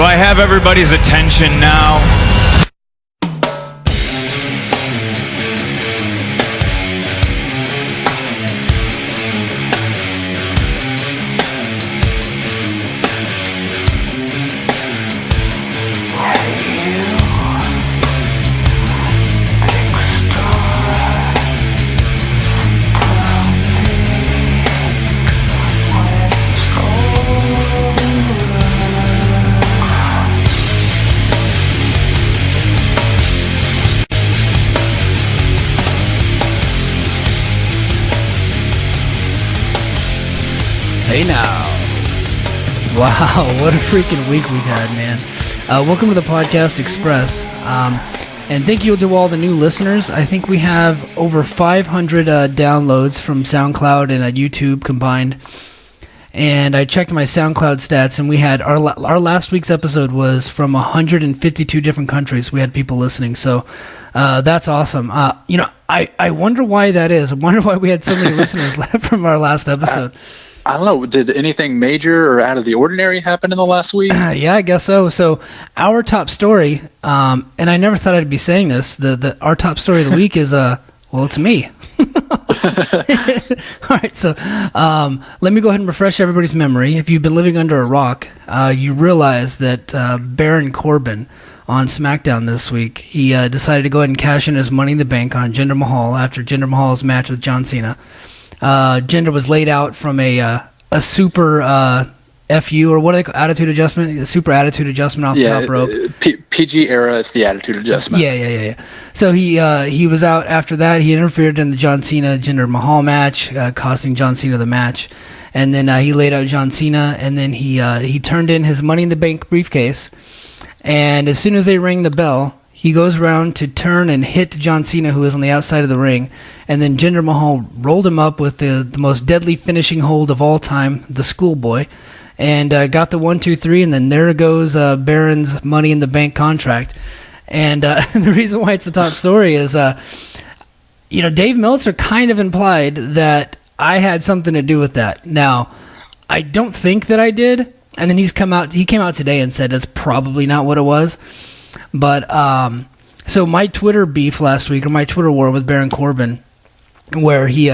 I have everybody's attention now? Hey now. Wow, what a freaking week we've had, man. Welcome to the Podcast Express. And thank you to all the new listeners. I think we have over 500 downloads from SoundCloud and YouTube combined. And I checked my SoundCloud stats, and we had our last week's episode was from 152 different countries. We had people listening, so that's awesome. I wonder why that is. I wonder why we had so many listeners left from our last episode. I don't know. Did anything major or out of the ordinary happen in the last week? Yeah, I guess so. So our top story, and I never thought I'd be saying this, our top story of the week is, it's me. All right, so let me go ahead and refresh everybody's memory. If you've been living under a rock, you realize that Baron Corbin on SmackDown this week, he decided to go ahead and cash in his Money in the Bank on Jinder Mahal after Jinder Mahal's match with John Cena. Jinder was laid out from a super FU, or what do they call attitude adjustment? A super attitude adjustment off the top rope. PG era is the attitude adjustment. Yeah. So he was out after that. He interfered in the John Cena Jinder Mahal match, costing John Cena the match. And then he laid out John Cena, and then he turned in his Money in the Bank briefcase. And as soon as they rang the bell, he goes around to turn and hit John Cena, who was on the outside of the ring. And then Jinder Mahal rolled him up with the most deadly finishing hold of all time, the schoolboy. And got the 1, 2, 3, and then there goes Baron's Money in the Bank contract. And the reason why it's the top story is, Dave Meltzer kind of implied that I had something to do with that. Now, I don't think that I did. And then he came out today and said that's probably not what it was. But so my Twitter beef last week, or my Twitter war with Baron Corbin, where he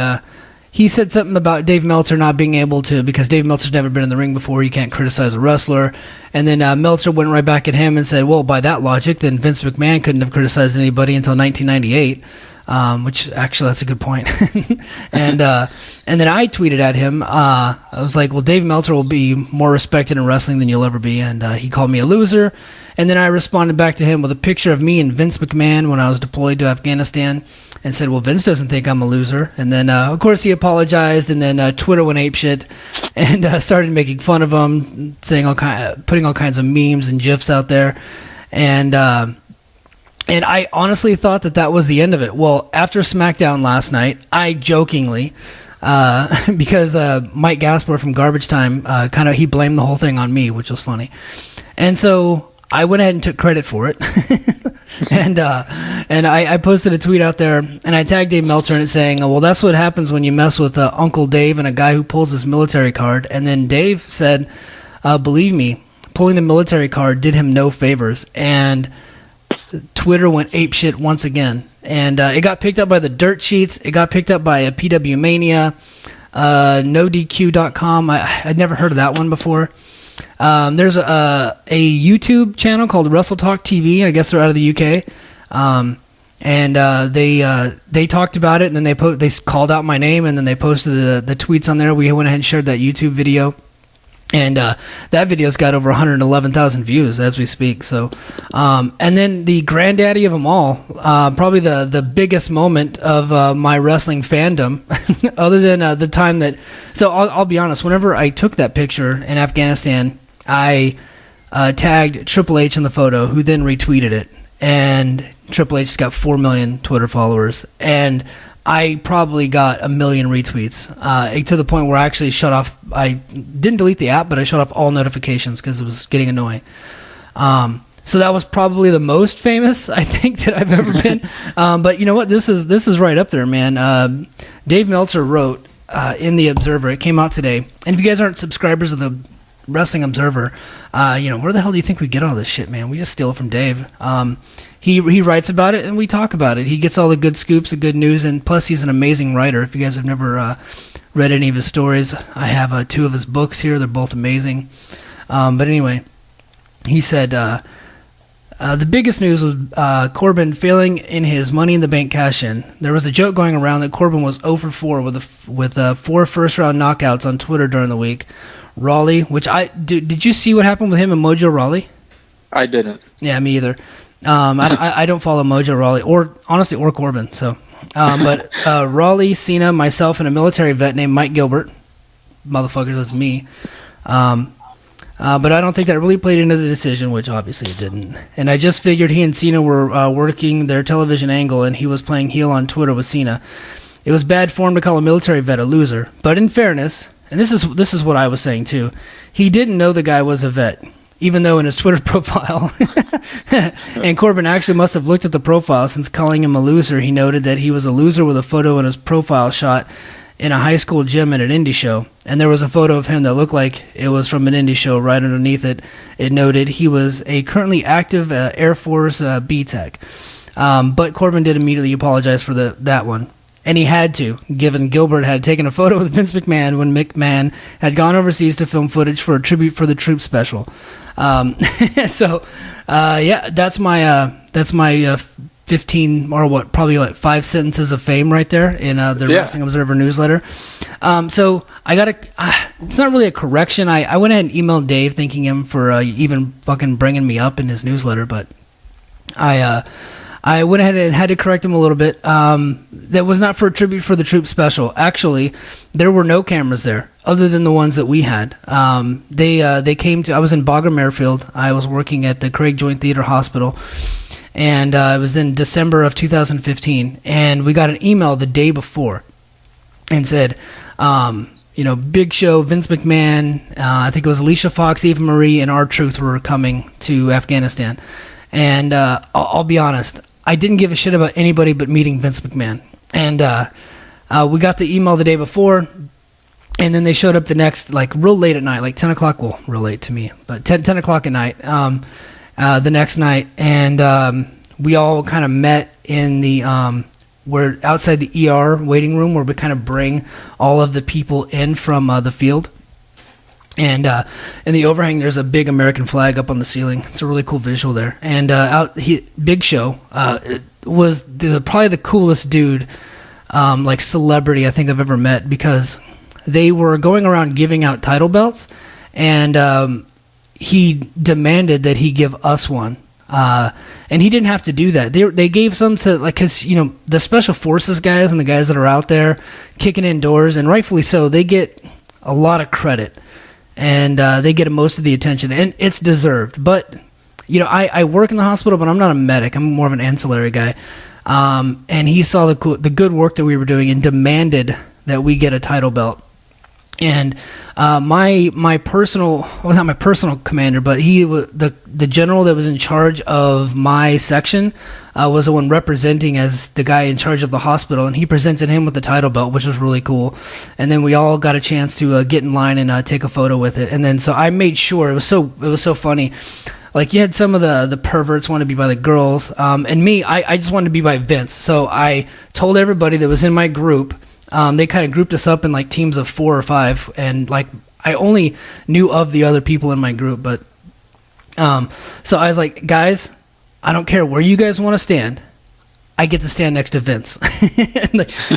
said something about Dave Meltzer not being able to, because Dave Meltzer's never been in the ring before, you can't criticize a wrestler. And then Meltzer went right back at him and said, well, by that logic, then Vince McMahon couldn't have criticized anybody until 1998, which actually that's a good point. And then I tweeted at him, I was like, well, Dave Meltzer will be more respected in wrestling than you'll ever be. And he called me a loser. And then I responded back to him with a picture of me and Vince McMahon when I was deployed to Afghanistan, and said, well, Vince doesn't think I'm a loser. And then, of course, he apologized, and then Twitter went apeshit and started making fun of him, saying putting all kinds of memes and GIFs out there. And I honestly thought that was the end of it. Well, after SmackDown last night, I jokingly, because Mike Gaspar from Garbage Time, he blamed the whole thing on me, which was funny. And so I went ahead and took credit for it. and I posted a tweet out there, and I tagged Dave Meltzer in it saying, well, that's what happens when you mess with Uncle Dave and a guy who pulls his military card. And then Dave said, believe me, pulling the military card did him no favors. And Twitter went apeshit once again. And it got picked up by the Dirt Sheets. It got picked up by PW Mania, NoDQ.com. I'd never heard of that one before. There's a YouTube channel called Wrestle Talk TV. I guess they're out of the UK. And they talked about it, and then they called out my name, and then they posted the tweets on there. We went ahead and shared that YouTube video. And that video's got over 111,000 views as we speak. So, and then the granddaddy of them all, probably the biggest moment of my wrestling fandom, other than the time that. So I'll be honest. Whenever I took that picture in Afghanistan, I tagged Triple H in the photo, who then retweeted it, and Triple H's got 4 million Twitter followers, and I probably got 1 million retweets, to the point where I actually shut off. I didn't delete the app, but I shut off all notifications because it was getting annoying. So that was probably the most famous I think that I've ever been. But you know what? This is right up there, man. Dave Meltzer wrote in the Observer. It came out today. And if you guys aren't subscribers of the Wrestling Observer. Where the hell do you think we get all this shit, man? We just steal it from Dave. He writes about it and we talk about it. He gets all the good scoops, the good news, and plus he's an amazing writer. If you guys have never read any of his stories, I have 2 of his books here. They're both amazing. But anyway, he said the biggest news was Corbin failing in his Money in the Bank cash-in. There was a joke going around that Corbin was 0 for 4 with 4 first-round knockouts on Twitter during the week. Raleigh, did you see what happened with him and Mojo Rawley? I didn't. Yeah, me either. I don't follow Mojo Rawley or Corbin. So, but Rawley, Cena, myself, and a military vet named Mike Gilbert, motherfucker, that's me. But I don't think that really played into the decision, which obviously it didn't. And I just figured he and Cena were working their television angle, and he was playing heel on Twitter with Cena. It was bad form to call a military vet a loser, but in fairness, and this is what I was saying too, he didn't know the guy was a vet, even though in his Twitter profile, and Corbin actually must have looked at the profile, since calling him a loser, he noted that he was a loser with a photo in his profile shot in a high school gym at an indie show, and there was a photo of him that looked like it was from an indie show. Right underneath it, it noted he was a currently active Air Force B-Tech. But Corbin did immediately apologize for that one. And he had to, given Gilbert had taken a photo with Vince McMahon when McMahon had gone overseas to film footage for a tribute for the Troops special. That's my 15 or what, probably like 5 sentences of fame right there in the Wrestling Observer newsletter. So I got it's not really a correction. I went ahead and emailed Dave thanking him for even fucking bringing me up in his newsletter, but I went ahead and had to correct him a little bit. That was not for a tribute for the Troops special. Actually, there were no cameras there other than the ones that we had. They came to, I was in Bagram Airfield. I was working at the Craig Joint Theater Hospital. And it was in December of 2015, and we got an email the day before and said, big show, Vince McMahon, I think it was Alicia Fox, Eva Marie, and R-Truth were coming to Afghanistan. And I'll be honest, I didn't give a shit about anybody but meeting Vince McMahon. And we got the email the day before, and then they showed up the next, like real late at night, like 10 o'clock, well, real late to me, but 10 o'clock at night. The next night, and we all kind of met in the we're outside the ER waiting room, where we kind of bring all of the people in from the field. And in the overhang, there's a big American flag up on the ceiling. It's a really cool visual there. And Big Show was probably the coolest dude, like celebrity I think I've ever met, because they were going around giving out title belts, and he demanded that he give us one, and he didn't have to do that. They gave some to, like, because the special forces guys and the guys that are out there kicking in doors, and rightfully so, they get a lot of credit, and they get most of the attention, and it's deserved. But I work in the hospital, but I'm not a medic. I'm more of an ancillary guy, and he saw the good work that we were doing and demanded that we get a title belt. And my personal, well, not my personal commander, but he was the general that was in charge of my section, was the one representing as the guy in charge of the hospital, and he presented him with the title belt, which was really cool. And then we all got a chance to get in line and take a photo with it. And then so I made sure, it was so funny. Like, you had some of the perverts want to be by the girls, and me, I just wanted to be by Vince. So I told everybody that was in my group. They kind of grouped us up in like teams of 4 or 5, and like I only knew of the other people in my group, but so I was like, guys, I don't care where you guys want to stand, I get to stand next to Vince.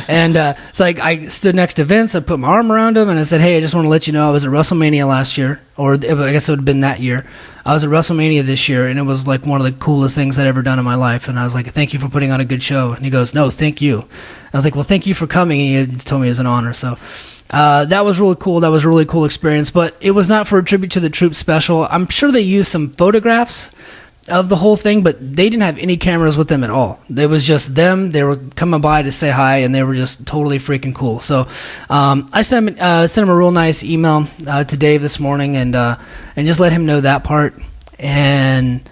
and it's like I stood next to Vince, I put my arm around him, and I said, hey, I just want to let you know I was at WrestleMania last year, or I guess it would have been that year. I was at WrestleMania this year, and it was like one of the coolest things I'd ever done in my life. And I was like, thank you for putting on a good show. And he goes, no, thank you. I was like, well, thank you for coming. And he told me it was an honor. So that was really cool. That was a really cool experience. But it was not for a tribute to the Troops special. I'm sure they used some photographs of the whole thing, but they didn't have any cameras with them at all. It was just them. They were coming by to say hi, and they were just totally freaking cool. So I sent him a real nice email to Dave this morning, and just let him know that part, and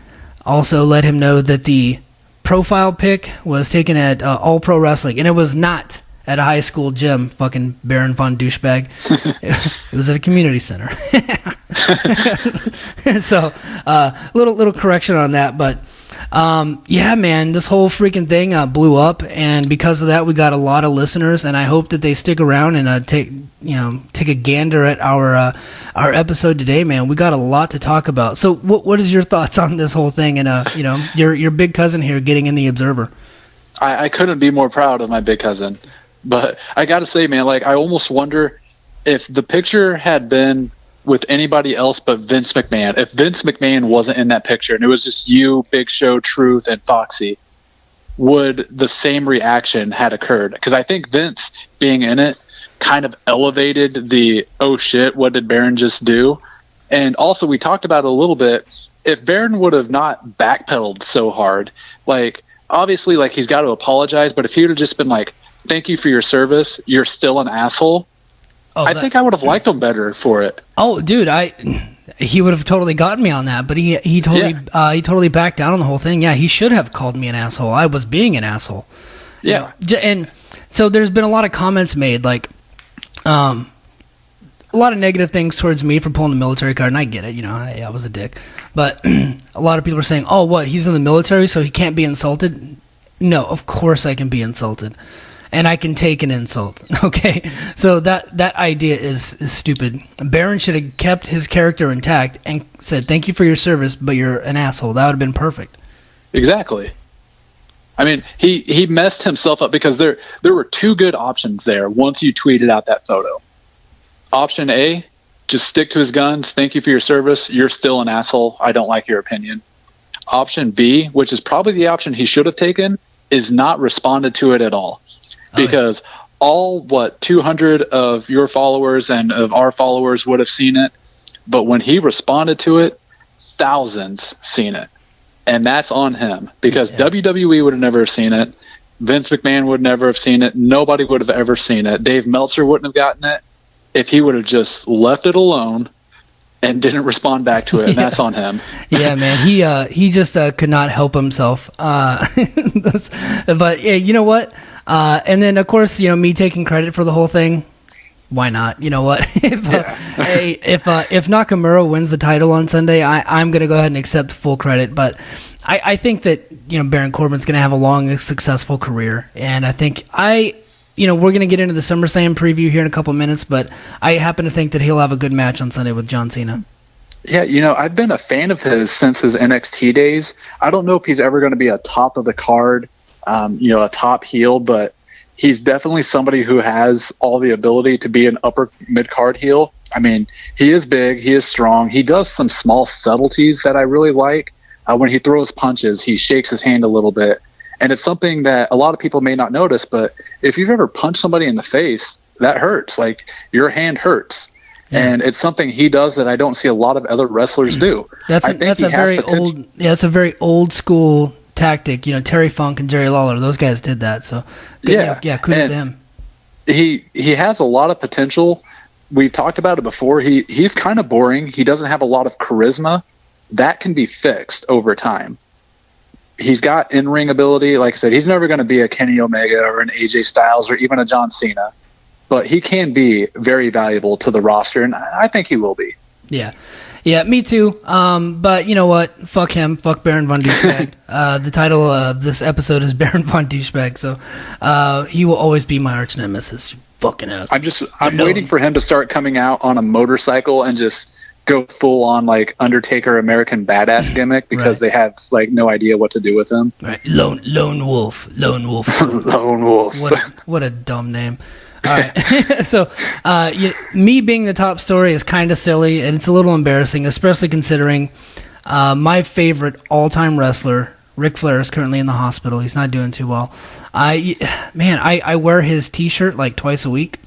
also let him know that the profile pic was taken at All Pro Wrestling, and it was not at a high school gym, fucking Baron von Douchebag. It was at a community center. So, little correction on that, but yeah, man, this whole freaking thing blew up, and because of that, we got a lot of listeners, and I hope that they stick around and take a gander at our episode today, man. We got a lot to talk about. So, what is your thoughts on this whole thing? And your big cousin here getting in the Observer. I couldn't be more proud of my big cousin, but I got to say, man, like I almost wonder if the picture had been with anybody else but Vince McMahon, if Vince McMahon wasn't in that picture and it was just you, Big Show, Truth, and Foxy, would the same reaction had occurred? Because I think Vince being in it kind of elevated the, oh shit, what did Baron just do? And also we talked about it a little bit. If Baron would have not backpedaled so hard, like obviously like he's got to apologize, but if he would have just been like, thank you for your service, you're still an asshole, I think I would have liked him better for it. Oh, dude, he would have totally gotten me on that, but he totally backed down on the whole thing. Yeah, he should have called me an asshole. I was being an asshole. Yeah, and so there's been a lot of comments made, like a lot of negative things towards me for pulling the military card, and I get it. I was a dick, but a lot of people are saying, "Oh, what? He's in the military, so he can't be insulted." No, of course I can be insulted. And I can take an insult, okay? So that idea is stupid. Baron should have kept his character intact and said, thank you for your service, but you're an asshole. That would have been perfect. Exactly. I mean, he messed himself up because there were two good options there once you tweeted out that photo. Option A, just stick to his guns. Thank you for your service. You're still an asshole. I don't like your opinion. Option B, which is probably the option he should have taken, is not responded to it at all. Because all 200 of your followers and of our followers would have seen it, but when he responded to it, thousands seen it, and that's on him. Because WWE would have never seen it, Vince McMahon would never have seen it, nobody would have ever seen it. Dave Meltzer wouldn't have gotten it if he would have just left it alone and didn't respond back to it, and that's on him. Yeah, man, he just could not help himself. But yeah, you know what? And then, of course, me taking credit for the whole thing. Why not? You know what? If Nakamura wins the title on Sunday, I'm going to go ahead and accept full credit. But I think that Baron Corbin's going to have a long, successful career, and I think we're going to get into the SummerSlam preview here in a couple minutes. But I happen to think that he'll have a good match on Sunday with John Cena. Yeah, I've been a fan of his since his NXT days. I don't know if he's ever going to be a top of the card. A top heel, but he's definitely somebody who has all the ability to be an upper mid-card heel. I mean, he is big, he is strong. He does some small subtleties that I really like. When he throws punches, he shakes his hand a little bit. And it's something that a lot of people may not notice, but if you've ever punched somebody in the face, that hurts. Like, your hand hurts. Yeah. And it's something he does that I don't see a lot of other wrestlers do. That's a very old school tactic. Terry Funk and Jerry Lawler, those guys did that. So kudos to him. He has a lot of potential. We've talked about it before. He's kind of boring. He doesn't have a lot of charisma. That can be fixed over time. He's got in-ring ability. Like I said, he's never going to be a Kenny Omega or an AJ Styles or even a John Cena, but he can be very valuable to the roster, and I think he will be. Yeah, me too. But you know what? Fuck him. Fuck Baron Von Douchebag. The title of this episode is Baron Von Douchebag, so he will always be my arch nemesis. You fucking ass. I'm waiting for him to start coming out on a motorcycle and just go full on like Undertaker American Badass gimmick because they have like no idea what to do with him. Right, Lone Wolf. Lone Wolf. What a dumb name. All right. So, me being the top story is kind of silly, and it's a little embarrassing, especially considering my favorite all-time wrestler, Ric Flair, is currently in the hospital. He's not doing too well. I wear his T-shirt like twice a week.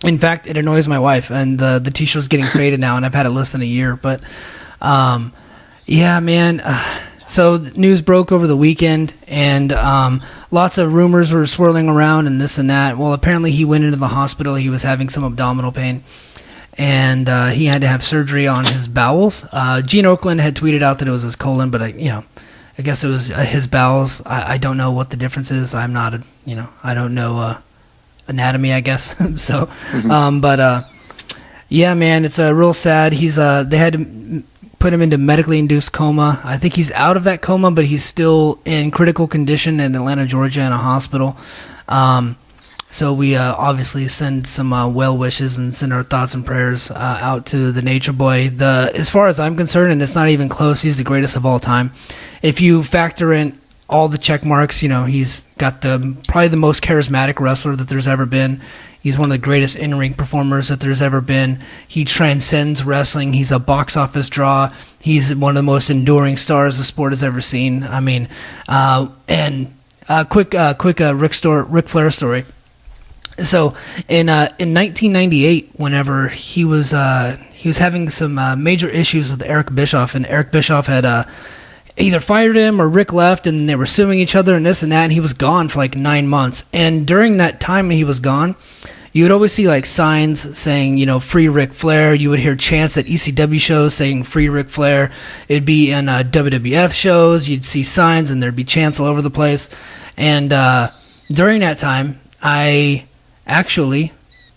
In fact, it annoys my wife, and the T-shirt's getting faded now, and I've had it less than a year. But, yeah, man. So news broke over the weekend, and lots of rumors were swirling around and this and that. Well, apparently he went into the hospital. He was having some abdominal pain, and he had to have surgery on his bowels. Gene Oakland had tweeted out that it was his colon, but I guess it was his bowels. I don't know what the difference is. I'm not I don't know anatomy, I guess. So, Yeah, man, it's real sad. He's they had to put him into medically induced coma. I think he's out of that coma, but he's still in critical condition in Atlanta, Georgia, in a hospital. So we obviously send some well wishes and send our thoughts and prayers out to the Nature Boy. As far as I'm concerned, and it's not even close, he's the greatest of all time. If you factor in all the check marks, he's got probably the most charismatic wrestler that there's ever been. He's one of the greatest in-ring performers that there's ever been. He transcends wrestling. He's a box office draw. He's one of the most enduring stars the sport has ever seen. I mean, quick Ric Flair story. So in 1998, whenever he was having some major issues with Eric Bischoff, and Eric Bischoff had either fired him or Rick left, and they were suing each other and this and that, and he was gone for like 9 months. And during that time when he was gone, you would always see like signs saying, free Ric Flair. You would hear chants at ECW shows saying free Ric Flair. It'd be in WWF shows. You'd see signs and there'd be chants all over the place. And during that time, I actually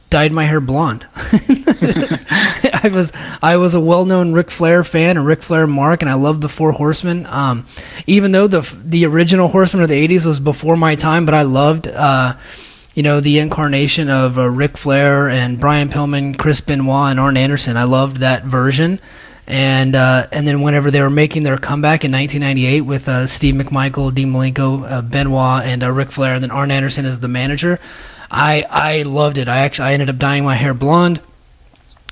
dyed my hair blonde. I was a well-known Ric Flair fan, a Ric Flair mark, and I loved the Four Horsemen. Even though the original Horsemen of the 80s was before my time, but I loved the incarnation of Ric Flair and Brian Pillman, Chris Benoit, and Arn Anderson. I loved that version. And then whenever they were making their comeback in 1998 with Steve McMichael, Dean Malenko, Benoit, and Ric Flair, and then Arn Anderson as the manager, I loved it. I ended up dyeing my hair blonde.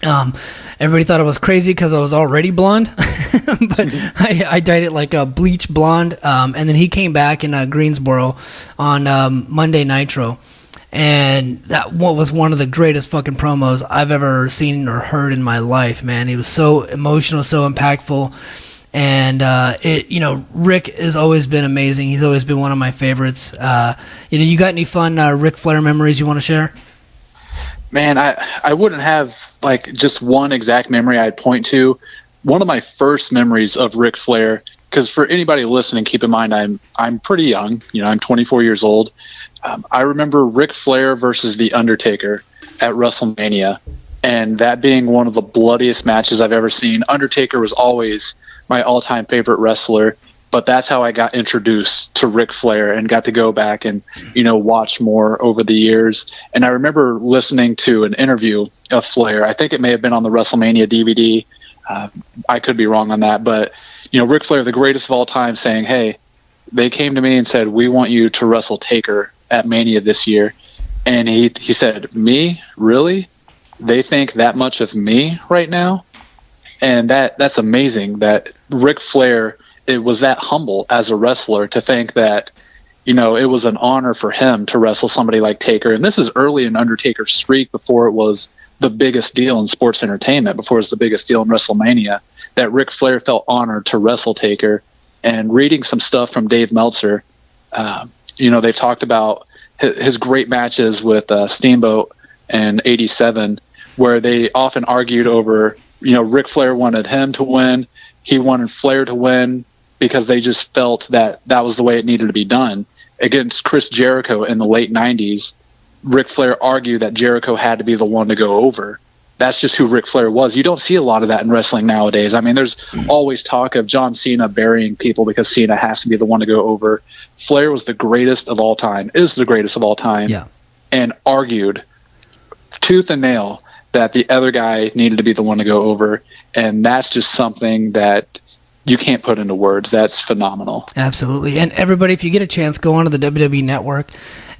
Everybody thought I was crazy because I was already blonde, but I dyed it like a bleach blonde. And then he came back in Greensboro on Monday Nitro, and that was one of the greatest fucking promos I've ever seen or heard in my life, man. He was so emotional, so impactful. And Rick has always been amazing. He's always been one of my favorites. You got any fun Ric Flair memories you want to share? Man, I wouldn't have like just one exact memory I'd point to. One of my first memories of Ric Flair, because for anybody listening, keep in mind I'm pretty young. I'm 24 years old. I remember Ric Flair versus The Undertaker at WrestleMania, and that being one of the bloodiest matches I've ever seen. Undertaker was always my all-time favorite wrestler, but that's how I got introduced to Ric Flair and got to go back and, watch more over the years. And I remember listening to an interview of Flair. I think it may have been on the WrestleMania DVD. I could be wrong on that, but, Ric Flair, the greatest of all time, saying, hey, they came to me and said, we want you to wrestle Taker at Mania this year. And he said, me? Really? They think that much of me right now? And that's amazing that Ric Flair, it was that humble as a wrestler to think that, it was an honor for him to wrestle somebody like Taker. And this is early in Undertaker's streak, before it was the biggest deal in sports entertainment, before it was the biggest deal in WrestleMania, that Ric Flair felt honored to wrestle Taker. And reading some stuff from Dave Meltzer, they've talked about his great matches with Steamboat in '87, where they often argued over, Ric Flair wanted him to win, he wanted Flair to win, because they just felt that was the way it needed to be done. Against Chris Jericho in the late 90s, Ric Flair argued that Jericho had to be the one to go over. That's just who Ric Flair was. You don't see a lot of that in wrestling nowadays. I mean, there's always talk of John Cena burying people because Cena has to be the one to go over. Flair was the greatest of all time, is the greatest of all time, and argued tooth and nail that the other guy needed to be the one to go over. And that's just something that you can't put into words. That's phenomenal. Absolutely. And everybody, if you get a chance, go onto the WWE Network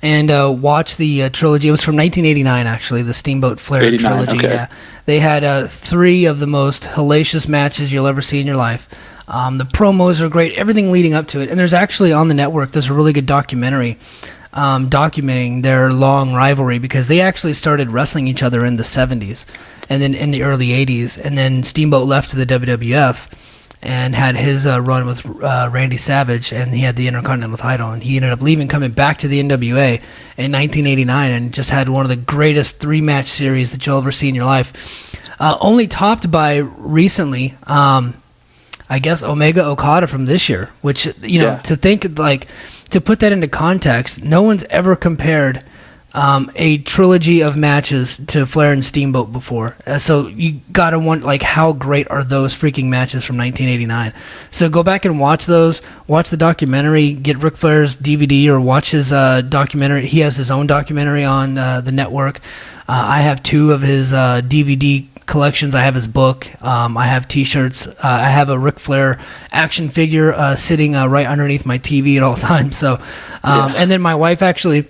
and watch the trilogy. It was from 1989, actually, the Steamboat Flair trilogy. Okay. Yeah, they had 3 of the most hellacious matches you'll ever see in your life. The promos are great, everything leading up to it. And there's actually on the network, there's a really good documentary documenting their long rivalry, because they actually started wrestling each other in the 70s and then in the early 80s. And then Steamboat left to the WWF and had his run with Randy Savage, and he had the Intercontinental title, and he ended up leaving, coming back to the NWA in 1989, and just had one of the greatest 3-match series that you'll ever see in your life. Only topped by recently, I guess, Omega Okada from this year, which, to think, like, to put that into context, no one's ever compared a trilogy of matches to Flair and Steamboat before. So you gotta wonder, like, how great are those freaking matches from 1989? So go back and watch those. Watch the documentary. Get Ric Flair's DVD or watch his documentary. He has his own documentary on the network. I have 2 of his DVD collections. I have his book. I have T-shirts. I have a Ric Flair action figure sitting right underneath my TV at all times. So, and then my wife actually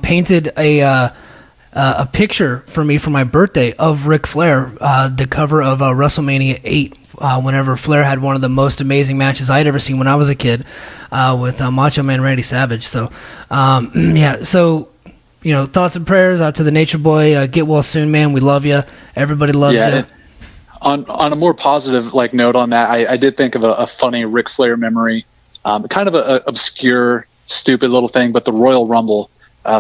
painted a picture for me for my birthday of Ric Flair, the cover of WrestleMania 8, whenever Flair had one of the most amazing matches I'd ever seen when I was a kid, with Macho Man Randy Savage. So, so, thoughts and prayers out to the Nature Boy. Get well soon, man. We love you. Everybody loves you. On a more positive note on that, I did think of a funny Ric Flair memory, kind of a obscure, stupid little thing, but the Royal Rumble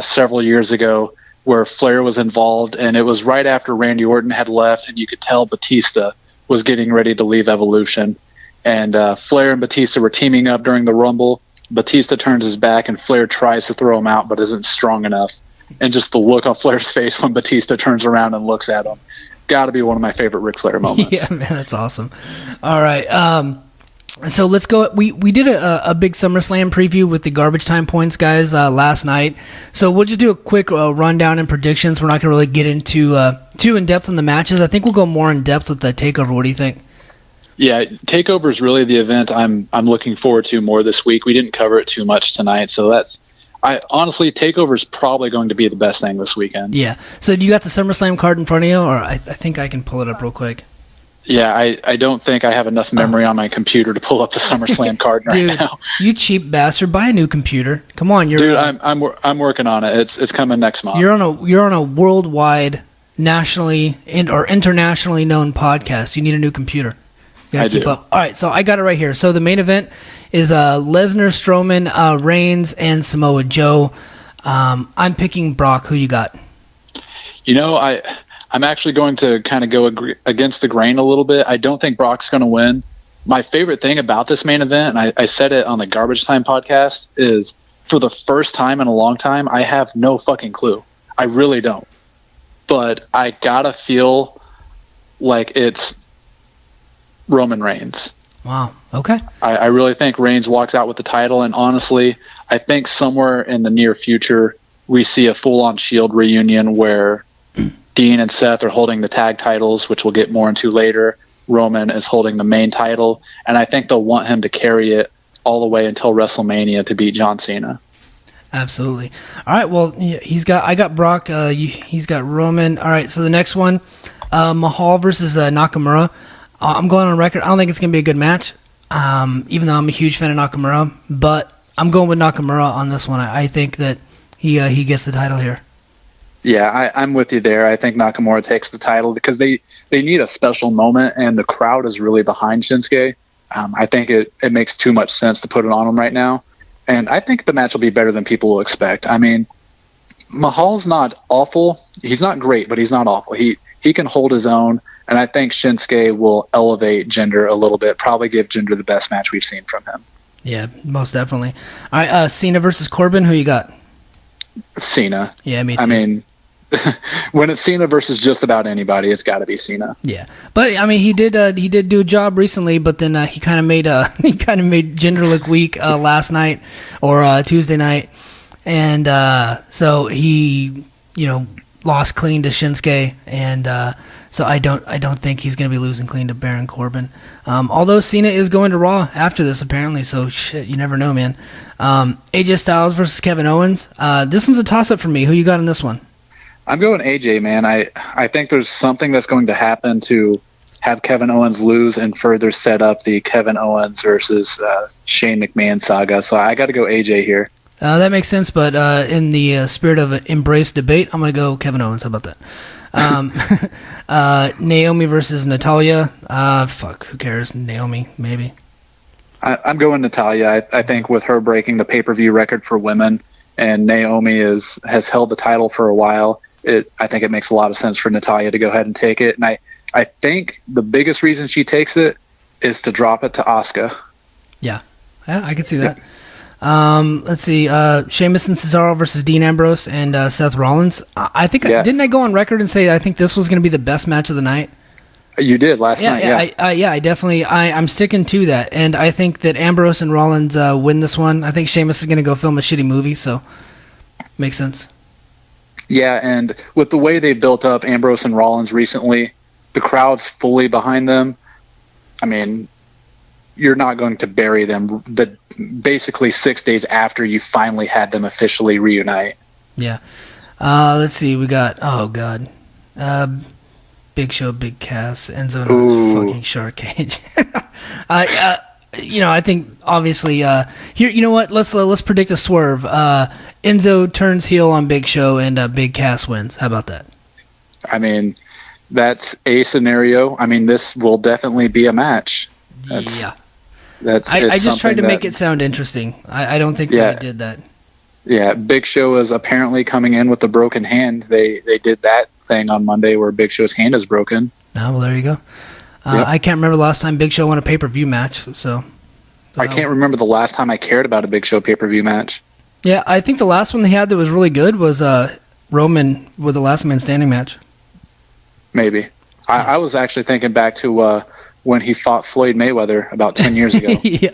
several years ago, where Flair was involved, and it was right after Randy Orton had left, and you could tell Batista was getting ready to leave Evolution, and Flair and Batista were teaming up during the Rumble. Batista turns his back, and Flair tries to throw him out, but isn't strong enough. And just the look on Flair's face when Batista turns around and looks at him, got to be one of my favorite Ric Flair moments. Yeah, man, that's awesome. All right, so let's go. We did a big SummerSlam preview with the Garbage Time Points guys last night. So we'll just do a quick rundown and predictions. We're not going to really get into too in depth on the matches. I think we'll go more in depth with the Takeover. What do you think? Yeah, Takeover is really the event I'm looking forward to more this week. We didn't cover it too much tonight, so honestly, Takeover is probably going to be the best thing this weekend. Yeah. So do you got the SummerSlam card in front of you, or I think I can pull it up real quick. Yeah, I don't think I have enough memory on my computer to pull up the SummerSlam card right now. You cheap bastard! Buy a new computer. Come on, I'm working on it. It's coming next month. You're on a worldwide, nationally or internationally known podcast. You need a new computer. You gotta keep up. All right, so I got it right here. So the main event is Lesnar, Strowman, Reigns, and Samoa Joe. I'm picking Brock. Who you got? I'm actually going to kind of go against the grain a little bit. I don't think Brock's going to win. My favorite thing about this main event, and I said it on the Garbage Time podcast, is for the first time in a long time, I have no fucking clue. I really don't. But I gotta feel like it's Roman Reigns. Wow. Okay. I really think Reigns walks out with the title, and honestly, I think somewhere in the near future, we see a full-on Shield reunion where Dean and Seth are holding the tag titles, which we'll get more into later. Roman is holding the main title, and I think they'll want him to carry it all the way until WrestleMania to beat John Cena. Absolutely. All right, well, I got Brock, he's got Roman. All right, so the next one, Mahal versus Nakamura. I'm going on record. I don't think it's going to be a good match, even though I'm a huge fan of Nakamura, but I'm going with Nakamura on this one. I think that he gets the title here. Yeah, I'm with you there. I think Nakamura takes the title because they need a special moment, and the crowd is really behind Shinsuke. I think it makes too much sense to put it on him right now, and I think the match will be better than people will expect. I mean, Mahal's not awful. He's not great, but he's not awful. He can hold his own, and I think Shinsuke will elevate Jinder a little bit, probably give Jinder the best match we've seen from him. Yeah, most definitely. All right, Cena versus Corbin. Who you got? Cena. Yeah, me too. I mean, when it's Cena versus just about anybody, it's got to be Cena. Yeah, but I mean, he did do a job recently, but then he kind of made Jinder look weak last night or Tuesday night, and so he lost clean to Shinsuke, and so I don't think he's going to be losing clean to Baron Corbin. Although Cena is going to Raw after this apparently, so shit, you never know, man. AJ Styles versus Kevin Owens. This one's a toss-up for me. Who you got in this one? I'm going AJ, man. I think there's something that's going to happen to have Kevin Owens lose and further set up the Kevin Owens versus Shane McMahon saga. So I got to go AJ here. That makes sense, but in the spirit of embrace debate, I'm going to go Kevin Owens. How about that? Naomi versus Natalya. Who cares? Naomi, maybe. I'm going Natalya. I think with her breaking the pay-per-view record for women, and Naomi has held the title for a while, I think it makes a lot of sense for Natalya to go ahead and take it. And I think the biggest reason she takes it is to drop it to Asuka. Yeah, I can see that. Let's see. Sheamus and Cesaro versus Dean Ambrose and Seth Rollins. I think didn't I go on record and say I think this was going to be the best match of the night? You did last night. I definitely. I'm sticking to that, and I think that Ambrose and Rollins win this one. I think Sheamus is going to go film a shitty movie, so makes sense. Yeah, and with the way they built up Ambrose and Rollins recently, the crowd's fully behind them. I mean, you're not going to bury them basically 6 days after you finally had them officially reunite. Yeah. Let's see. We got, oh, God. Big Show, Big Cass, Enzo, fucking Shark Cage. I think, obviously, here, you know what? Let's predict a swerve. Enzo turns heel on Big Show and Big Cass wins. How about that? I mean, that's a scenario. I mean, this will definitely be a match. I just tried to make it sound interesting. I don't think that I did that. Yeah, Big Show is apparently coming in with a broken hand. They did that thing on Monday where Big Show's hand is broken. Oh, well, there you go. I can't remember the last time Big Show won a pay-per-view match. So I can't remember the last time I cared about a Big Show pay-per-view match. Yeah, I think the last one they had that was really good was Roman with the Last Man Standing match. Maybe. Yeah. I was actually thinking back to when he fought Floyd Mayweather about 10 years ago. yeah.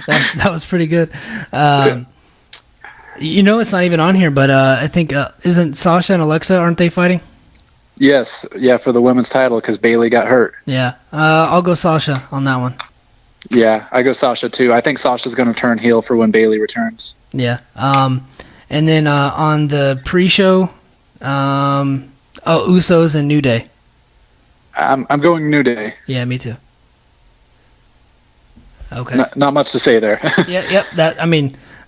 That was pretty good. It's not even on here, but I think, isn't Sasha and Alexa, aren't they fighting? Yes, for the women's title because Bayley got hurt. Yeah, I'll go Sasha on that one. Yeah, I go Sasha too. I think Sasha's going to turn heel for when Bayley returns. Yeah. And then on the pre-show, Usos and New Day. I'm going New Day. Yeah, me too. Okay. Not much to say there. Yep.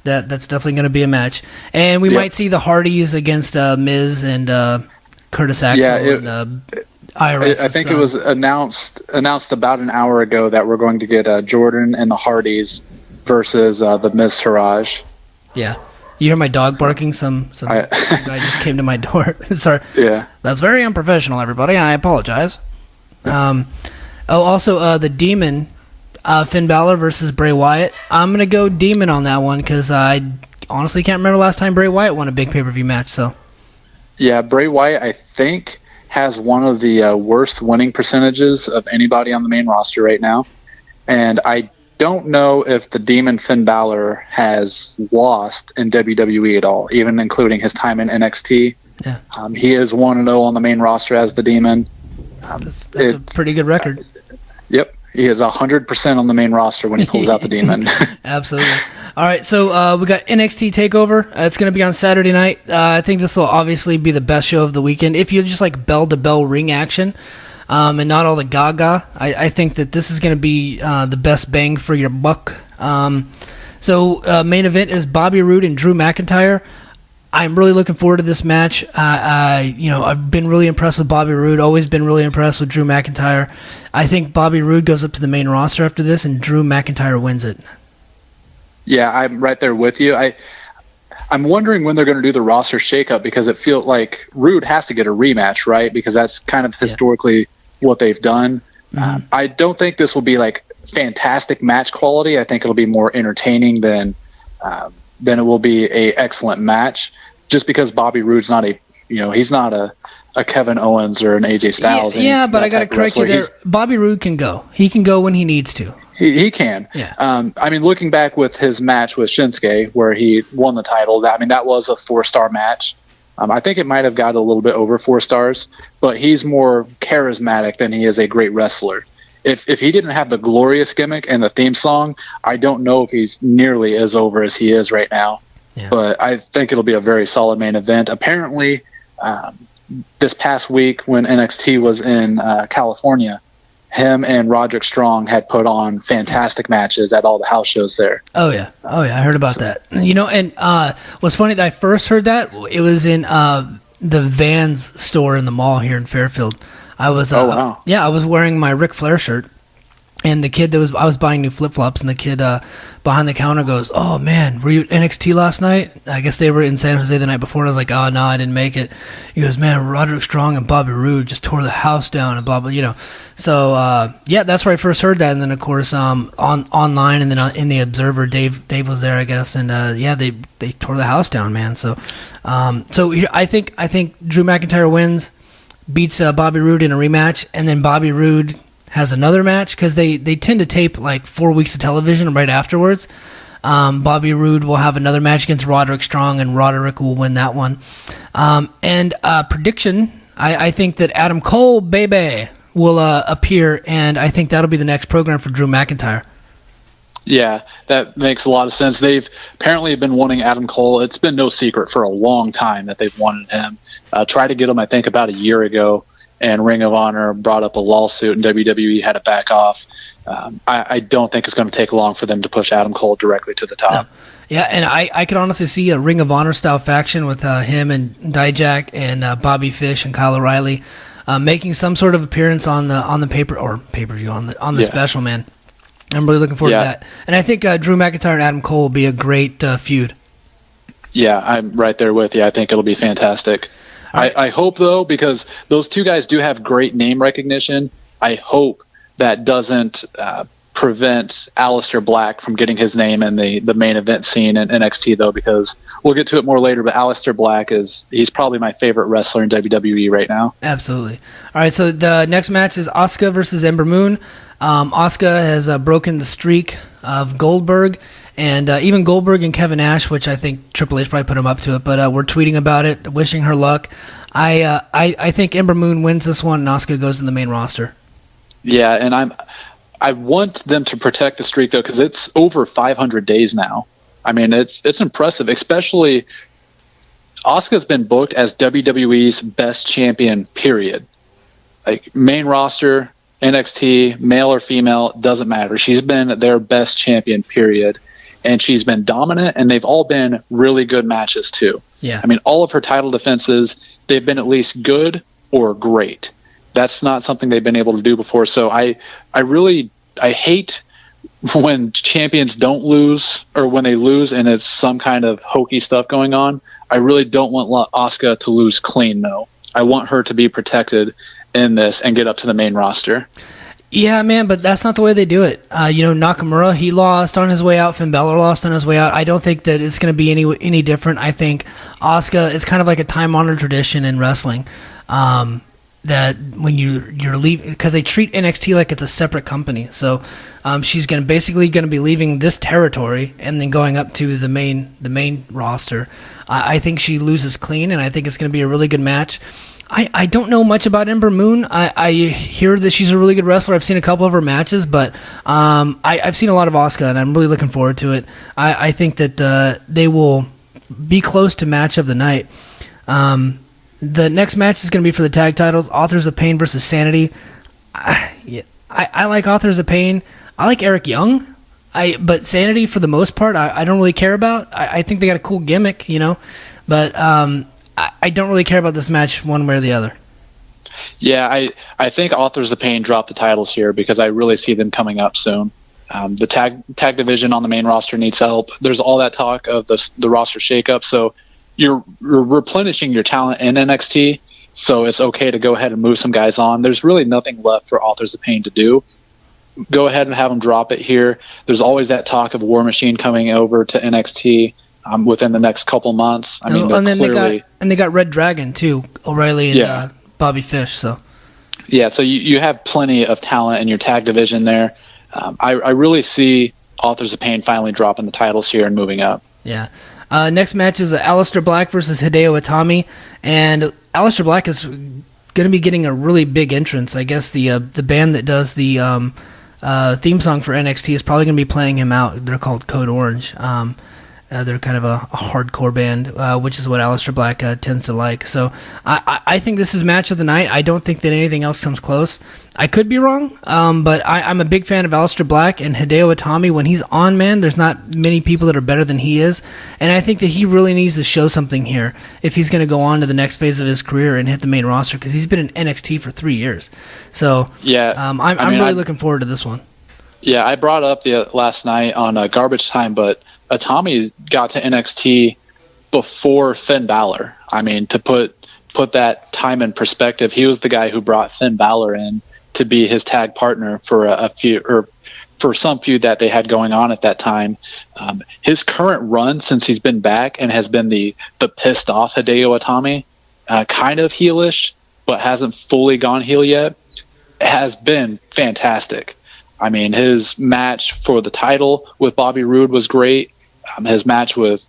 That's definitely going to be a match, and we might see the Hardys against Miz and Curtis Axel and IRS. I think it was announced about an hour ago that we're going to get Jordan and the Hardys versus the Miz Taraj. Yeah. You hear my dog barking? Some guy just came to my door. Sorry. Yeah. That's very unprofessional, everybody. I apologize. Also, the Demon, Finn Balor versus Bray Wyatt. I'm going to go Demon on that one because I honestly can't remember last time Bray Wyatt won a big pay-per-view match. So. Yeah, Bray Wyatt, I think, has one of the worst winning percentages of anybody on the main roster right now. And I don't know if the Demon Finn Balor has lost in WWE at all, even including his time in NXT. Yeah. He is 1-0 on the main roster as the Demon. That's a pretty good record. Yep. He is 100% on the main roster when he pulls out the Demon. Absolutely. All right, so we got NXT TakeOver. It's going to be on Saturday night. I think this will obviously be the best show of the weekend. If you just like bell-to-bell ring action and not all the gaga, I think that this is going to be the best bang for your buck. So main event is Bobby Roode and Drew McIntyre. I'm really looking forward to this match. I've been really impressed with Bobby Roode. Always been really impressed with Drew McIntyre. I think Bobby Roode goes up to the main roster after this, and Drew McIntyre wins it. Yeah, I'm right there with you. I'm wondering when they're going to do the roster shakeup because it feels like Roode has to get a rematch, right? Because that's kind of historically what they've done. Mm-hmm. I don't think this will be like fantastic match quality. I think it'll be more entertaining than it will be a excellent match. Just because Bobby Roode's not he's not a Kevin Owens or an AJ Styles. Yeah, but I got to correct you there. Bobby Roode can go. He can go when he needs to. He can. Yeah. Looking back with his match with Shinsuke, where he won the title, that was a 4-star match. I think it might have got a little bit over 4 stars, but he's more charismatic than he is a great wrestler. If he didn't have the glorious gimmick and the theme song, I don't know if he's nearly as over as he is right now. Yeah. But I think it'll be a very solid main event. Apparently, this past week when NXT was in California, him and Roderick Strong had put on fantastic matches at all the house shows there. Oh yeah, I heard about that. And what's funny that I first heard that it was in the Vans store in the mall here in Fairfield. I was I was wearing my Ric Flair shirt, And the kid I was buying new flip-flops, and the kid behind the counter goes, "Oh man, were you at NXT last night?" I guess they were in San Jose the night before, and I was like, "Oh no, I didn't make it." He goes, "Man, Roderick Strong and Bobby Roode just tore the house down," and blah blah, you know. So yeah, that's where I first heard that, and then of course online, and then in the Observer, Dave was there, I guess, and yeah, they tore the house down, man. So here, I think Drew McIntyre wins, beats Bobby Roode in a rematch, and then Bobby Roode has another match, because they tend to tape like 4 weeks of television right afterwards. Bobby Roode will have another match against Roderick Strong, and Roderick will win that one. And prediction, I think that Adam Cole, baby, will appear, and I think that'll be the next program for Drew McIntyre. Yeah, that makes a lot of sense. They've apparently been wanting Adam Cole. It's been no secret for a long time that they've wanted him. Tried to get him, I think, about a year ago, and Ring of Honor brought up a lawsuit, and WWE had to back off. I don't think it's going to take long for them to push Adam Cole directly to the top. No. Yeah, and I could honestly see a Ring of Honor style faction with him and Dijak and Bobby Fish and Kyle O'Reilly making some sort of appearance on the pay-per-view on the special, man. I'm really looking forward to that. And I think Drew McIntyre and Adam Cole will be a great feud. Yeah, I'm right there with you. I think it'll be fantastic. Right. I hope, though, because those two guys do have great name recognition, I hope that doesn't prevent Aleister Black from getting his name in the main event scene in NXT, though, because we'll get to it more later, but Aleister Black he's probably my favorite wrestler in WWE right now. Absolutely. All right, so the next match is Asuka versus Ember Moon. Asuka has broken the streak of Goldberg, and even Goldberg and Kevin Nash, which I think Triple H probably put him up to it, but we're tweeting about it, wishing her luck. I think Ember Moon wins this one, and Asuka goes in the main roster. Yeah, and I want them to protect the streak, though, because it's over 500 days now. I mean, it's impressive, especially Asuka's been booked as WWE's best champion, period. Like, main roster, NXT, male or female, doesn't matter. She's been their best champion, period. And she's been dominant, and they've all been really good matches, too. Yeah. I mean, all of her title defenses, they've been at least good or great. That's not something they've been able to do before. So I hate when champions don't lose, or when they lose and it's some kind of hokey stuff going on. I really don't want Asuka to lose clean, though. I want her to be protected in this and get up to the main roster. Yeah, man, but that's not the way they do it. Nakamura, he lost on his way out. Finn Balor lost on his way out. I don't think that it's going to be any different. I think Asuka is kind of like a time-honored tradition in wrestling. That when you're leaving, because they treat NXT like it's a separate company. So she's basically going to be leaving this territory and then going up to the main roster. I think she loses clean, and I think it's going to be a really good match. I don't know much about Ember Moon. I hear that she's a really good wrestler. I've seen a couple of her matches, but I've seen a lot of Asuka, and I'm really looking forward to it. I think that they will be close to match of the night. The next match is going to be for the tag titles, Authors of Pain versus Sanity. I like Authors of Pain. I like Eric Young. But Sanity, for the most part, I don't really care about. I think they got a cool gimmick, but I don't really care about this match one way or the other. Yeah, I think Authors of Pain dropped the titles here because I really see them coming up soon. The tag division on the main roster needs help. There's all that talk of the roster shakeup, so you're replenishing your talent in NXT, so it's okay to go ahead and move some guys on. There's really nothing left for Authors of Pain to do. Go ahead and have them drop it here. There's always that talk of War Machine coming over to NXT within the next couple months. I mean, they got Red Dragon too, O'Reilly and Bobby Fish. So so you have plenty of talent in your tag division there. I really see Authors of Pain finally dropping the titles here and moving up. Yeah. Next match is Aleister Black versus Hideo Itami, and Aleister Black is going to be getting a really big entrance. I guess the band that does the theme song for NXT is probably going to be playing him out. They're called Code Orange. They're kind of a hardcore band, which is what Aleister Black tends to like. So I think this is match of the night. I don't think that anything else comes close. I could be wrong, but I'm a big fan of Aleister Black and Hideo Itami. When he's on, man, there's not many people that are better than he is. And I think that he really needs to show something here if he's going to go on to the next phase of his career and hit the main roster, because he's been in NXT for 3 years. So I'm really looking forward to this one. Yeah, I brought up last night on Garbage Time, but Itami got to NXT before Finn Balor. I mean, to put that time in perspective, he was the guy who brought Finn Balor in to be his tag partner for for some feud that they had going on at that time. His current run since he's been back and has been the pissed off Hideo Itami, kind of heelish, but hasn't fully gone heel yet, has been fantastic. I mean, his match for the title with Bobby Roode was great. His match with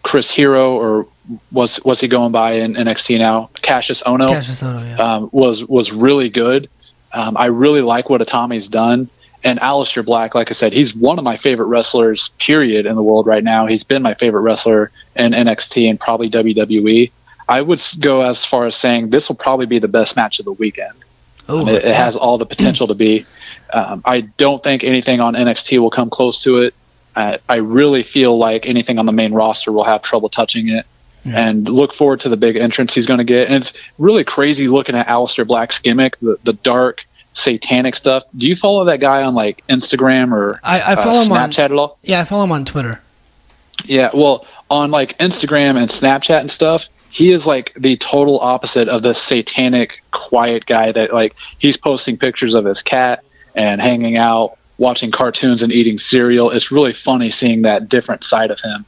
Chris Hero, or was he going by in NXT now? Cassius Ohno. Yeah. Was really good. I really like what Itami's done. And Aleister Black, like I said, he's one of my favorite wrestlers, period, in the world right now. He's been my favorite wrestler in NXT and probably WWE. I would go as far as saying this will probably be the best match of the weekend. It has all the potential to be. I don't think anything on NXT will come close to it. I really feel like anything on the main roster will have trouble touching it. Yeah. And look forward to the big entrance he's going to get. And it's really crazy looking at Aleister Black's gimmick, the dark, satanic stuff. Do you follow that guy on like Instagram or I follow him Snapchat at all? Yeah, I follow him on Twitter. Yeah, well, on like Instagram and Snapchat and stuff, he is like the total opposite of the satanic, quiet guy that like he's posting pictures of his cat and hanging out, watching cartoons and eating cereal. It's really funny seeing that different side of him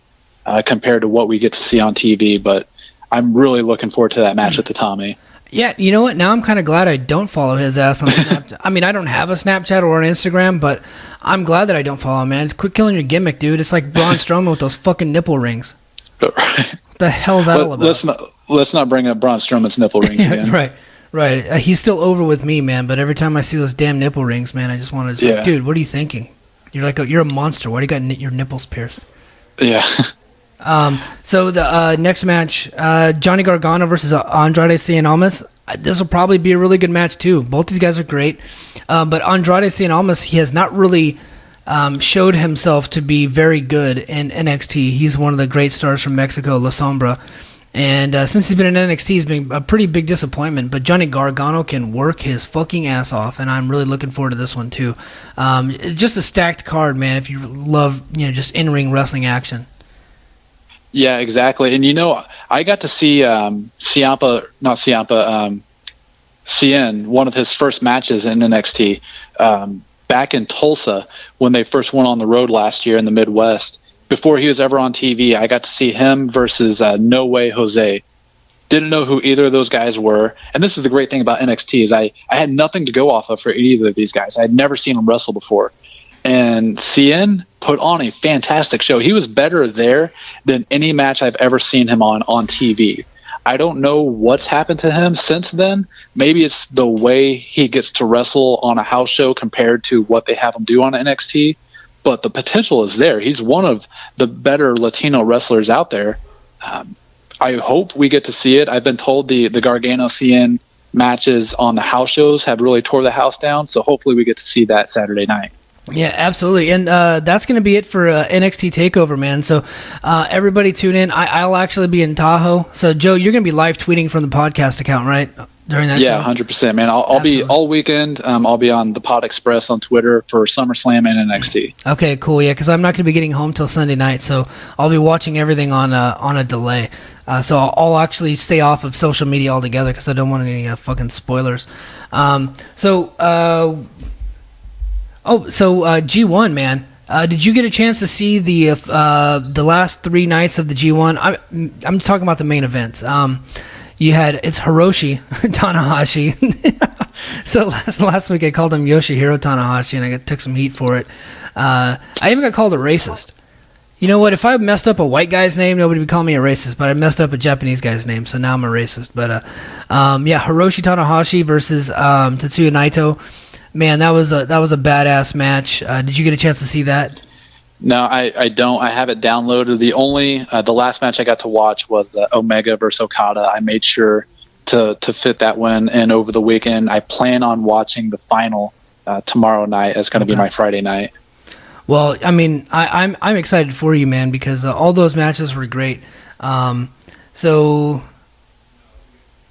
compared to what we get to see on TV. But I'm really looking forward to that match with Itami. Yeah, you know what? Now I'm kind of glad I don't follow his ass on Snapchat. I mean, I don't have a Snapchat or an Instagram, but I'm glad that I don't follow him, man. Quit killing your gimmick, dude. It's like Braun Strowman with those fucking nipple rings. What the hell's that all about? Let's not bring up Braun Strowman's nipple rings again. Right. He's still over with me, man. But every time I see those damn nipple rings, man, I just want to say, dude, what are you thinking? You're a monster. Why do you got your nipples pierced? Yeah. So the next match, Johnny Gargano versus Andrade Cien Almas. This will probably be a really good match too. Both these guys are great, but Andrade Cien Almas, he has not really showed himself to be very good in NXT. He's one of the great stars from Mexico, La Sombra. And since he's been in NXT, he's been a pretty big disappointment. But Johnny Gargano can work his fucking ass off, and I'm really looking forward to this one too. It's just a stacked card, man. If you love, just in-ring wrestling action. Yeah, exactly. And I got to see Cien, one of his first matches in NXT, back in Tulsa when they first went on the road last year in the Midwest. Before he was ever on TV, I got to see him versus No Way Jose. Didn't know who either of those guys were. And this is the great thing about NXT is I had nothing to go off of for either of these guys. I had never seen them wrestle before. And Cien put on a fantastic show. He was better there than any match I've ever seen him on TV. I don't know what's happened to him since then. Maybe it's the way he gets to wrestle on a house show compared to what they have him do on NXT. But the potential is there. He's one of the better Latino wrestlers out there. I hope we get to see it. I've been told the Gargano-Cien matches on the house shows have really tore the house down, so hopefully we get to see that Saturday night. Yeah, absolutely. And that's going to be it for NXT TakeOver, man. So everybody tune in. I'll actually be in Tahoe. So, Joe, you're going to be live tweeting from the podcast account, right? During that show? Yeah, 100%, man. I'll be all weekend. I'll be on the Pod Express on Twitter for SummerSlam and NXT. Okay, cool. Yeah, because I'm not going to be getting home till Sunday night, so I'll be watching everything on a delay. So I'll actually stay off of social media altogether because I don't want any fucking spoilers. G1, man. Did you get a chance to see the last 3 nights of the G1? I'm talking about the main events. It's Hiroshi Tanahashi. So last week I called him Yoshihiro Tanahashi, and I took some heat for it. I even got called a racist. You know what? If I messed up a white guy's name, nobody would call me a racist. But I messed up a Japanese guy's name, so now I'm a racist. But Hiroshi Tanahashi versus Tetsuya Naito. Man, that was a badass match. Did you get a chance to see that? No, I don't. I have it downloaded. The last match I got to watch was the Omega versus Okada. I made sure to fit that one in over the weekend. I plan on watching the final tomorrow night. It's going to be my Friday night. Well, I mean, I'm excited for you, man, because all those matches were great. So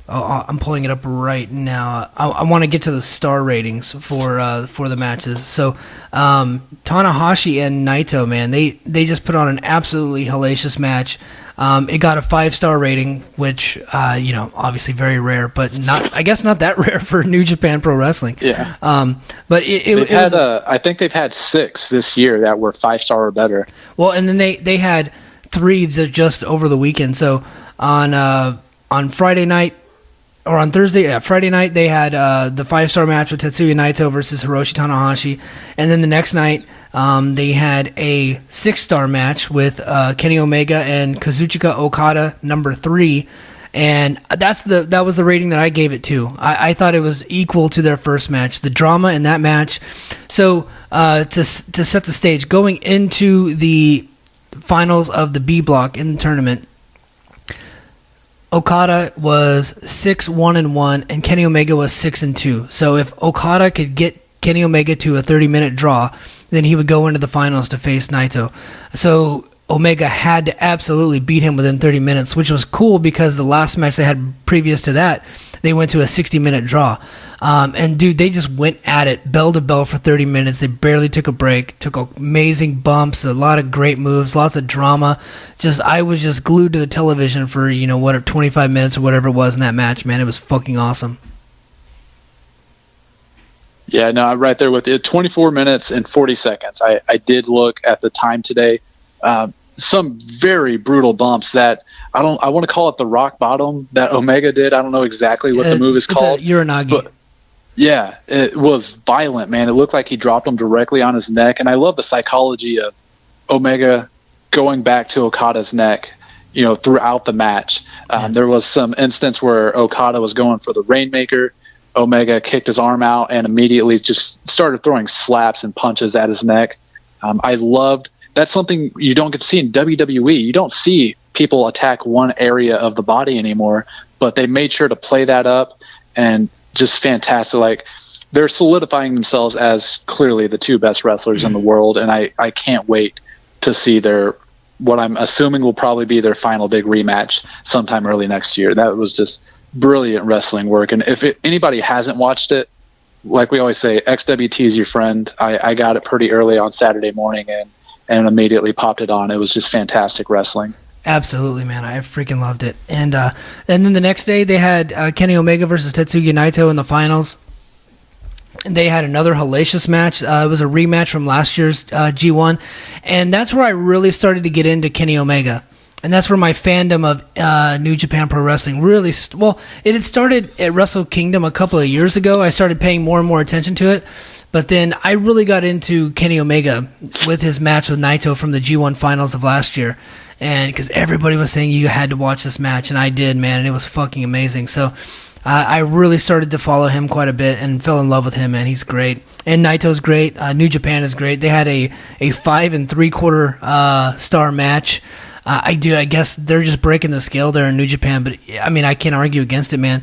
I'm pulling it up right now. I want to get to the star ratings for the matches. So Tanahashi and Naito, man, they just put on an absolutely hellacious match. It got a 5-star rating, which obviously very rare, but I guess not that rare for New Japan Pro Wrestling. Yeah. But I think they've had 6 this year that were 5-star or better. Well, and then they had 3 that just over the weekend. So on Friday night. Or on Thursday, Friday night, they had the 5-star match with Tetsuya Naito versus Hiroshi Tanahashi. And then the next night, they had a 6-star match with Kenny Omega and Kazuchika Okada, number 3. And that was the rating that I gave it to. I thought it was equal to their first match. The drama in that match. So to set the stage, going into the finals of the B block in the tournament, Okada was 6-1-1, and Kenny Omega was 6-2. So if Okada could get Kenny Omega to a 30-minute draw, then he would go into the finals to face Naito. So Omega had to absolutely beat him within 30 minutes, which was cool because the last match they had previous to that, they went to a 60-minute draw. And dude, they just went at it bell to bell for 30 minutes. They barely took a break, took amazing bumps, a lot of great moves, lots of drama. I was just glued to the television for 25 minutes or whatever it was in that match, man. It was fucking awesome. Yeah, no, I'm right there with you. 24 minutes and 40 seconds. I did look at the time today. Some very brutal bumps that I want to call it the rock bottom that Omega did. I don't know exactly what the move is called. Uranagi. But yeah, it was violent, man. It looked like he dropped him directly on his neck. And I love the psychology of Omega going back to Okada's neck, throughout the match. There was some instance where Okada was going for the Rainmaker. Omega kicked his arm out and immediately just started throwing slaps and punches at his neck. I loved that's something you don't get to see in WWE. You don't see people attack one area of the body anymore, but they made sure to play that up and just fantastic. Like, they're solidifying themselves as clearly the 2 best wrestlers in the world, and I can't wait to see what I'm assuming will probably be their final big rematch sometime early next year. That was just brilliant wrestling work. And if anybody hasn't watched it, like we always say, XWT is your friend. I got it pretty early on Saturday morning and immediately popped it on. It was just fantastic wrestling. Absolutely, man. I freaking loved it. And then the next day they had Kenny Omega versus Tetsuya Naito in the finals. And they had another hellacious match. It was a rematch from last year's G1. And that's where I really started to get into Kenny Omega. And that's where my fandom of New Japan Pro Wrestling really... it had started at Wrestle Kingdom a couple of years ago. I started paying more and more attention to it. But then I really got into Kenny Omega with his match with Naito from the G1 finals of last year. And because everybody was saying you had to watch this match, and I did, man, and it was fucking amazing. So I really started to follow him quite a bit and fell in love with him, man. He's great. And Naito's great. New Japan is great. They had a 5 3/4 star match. I guess they're just breaking the scale there in New Japan, but I mean, I can't argue against it, man.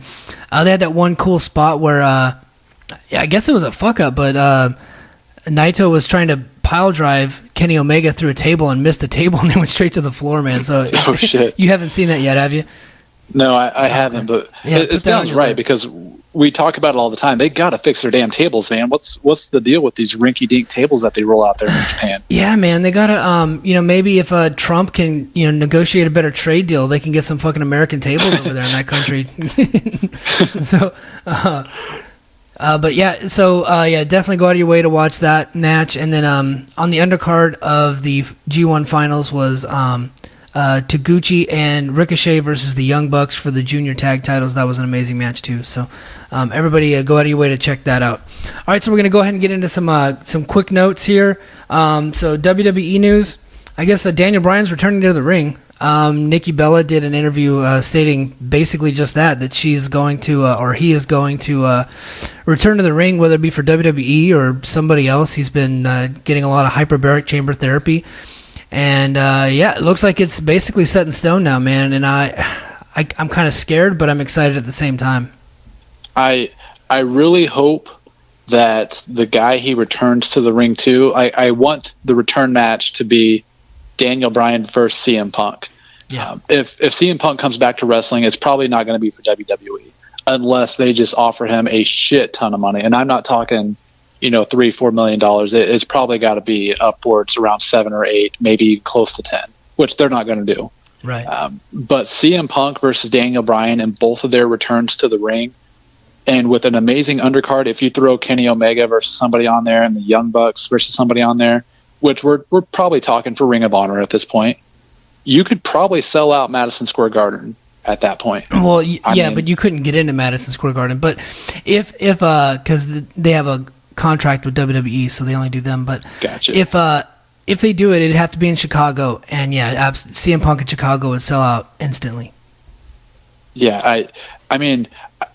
They had that one cool spot where, I guess it was a fuck up, but Naito was trying to pile drive Kenny Omega through a table and missed the table, and they went straight to the floor, man. So oh shit, you haven't seen that yet, have you? No, I haven't, but yeah, it sounds right because we talk about it all the time. They got to fix their damn tables, man. What's the deal with these rinky-dink tables that they roll out there in Japan? Yeah, man, they got to, maybe if Trump can, negotiate a better trade deal, they can get some fucking American tables over there in that country. So, but yeah, so definitely go out of your way to watch that match. And then on the undercard of the G1 finals was Taguchi and Ricochet versus the Young Bucks for the junior tag titles. That was an amazing match too. So everybody go out of your way to check that out. All right, so we're going to go ahead and get into some quick notes here. So WWE news. I guess Daniel Bryan's returning to the ring. Nikki Bella did an interview stating basically just that she's going to, or he is going to return to the ring, whether it be for WWE or somebody else. He's been getting a lot of hyperbaric chamber therapy. And it looks like it's basically set in stone now, man. And I'm kind of scared, but I'm excited at the same time. I really hope that the guy he returns to the ring to, I want the return match to be Daniel Bryan versus CM Punk. Yeah. If CM Punk comes back to wrestling, it's probably not going to be for WWE unless they just offer him a shit ton of money. And I'm not talking, $3-4 million. It's probably got to be upwards around 7 or 8, maybe close to 10, which they're not going to do. Right. But CM Punk versus Daniel Bryan in both of their returns to the ring, and with an amazing undercard, if you throw Kenny Omega versus somebody on there and the Young Bucks versus somebody on there, which we're probably talking for Ring of Honor at this point, you could probably sell out Madison Square Garden at that point. Well, but you couldn't get into Madison Square Garden. But if because they have a contract with WWE, so they only do them. But gotcha. If they do it, it'd have to be in Chicago, and CM Punk in Chicago would sell out instantly. Yeah, I mean,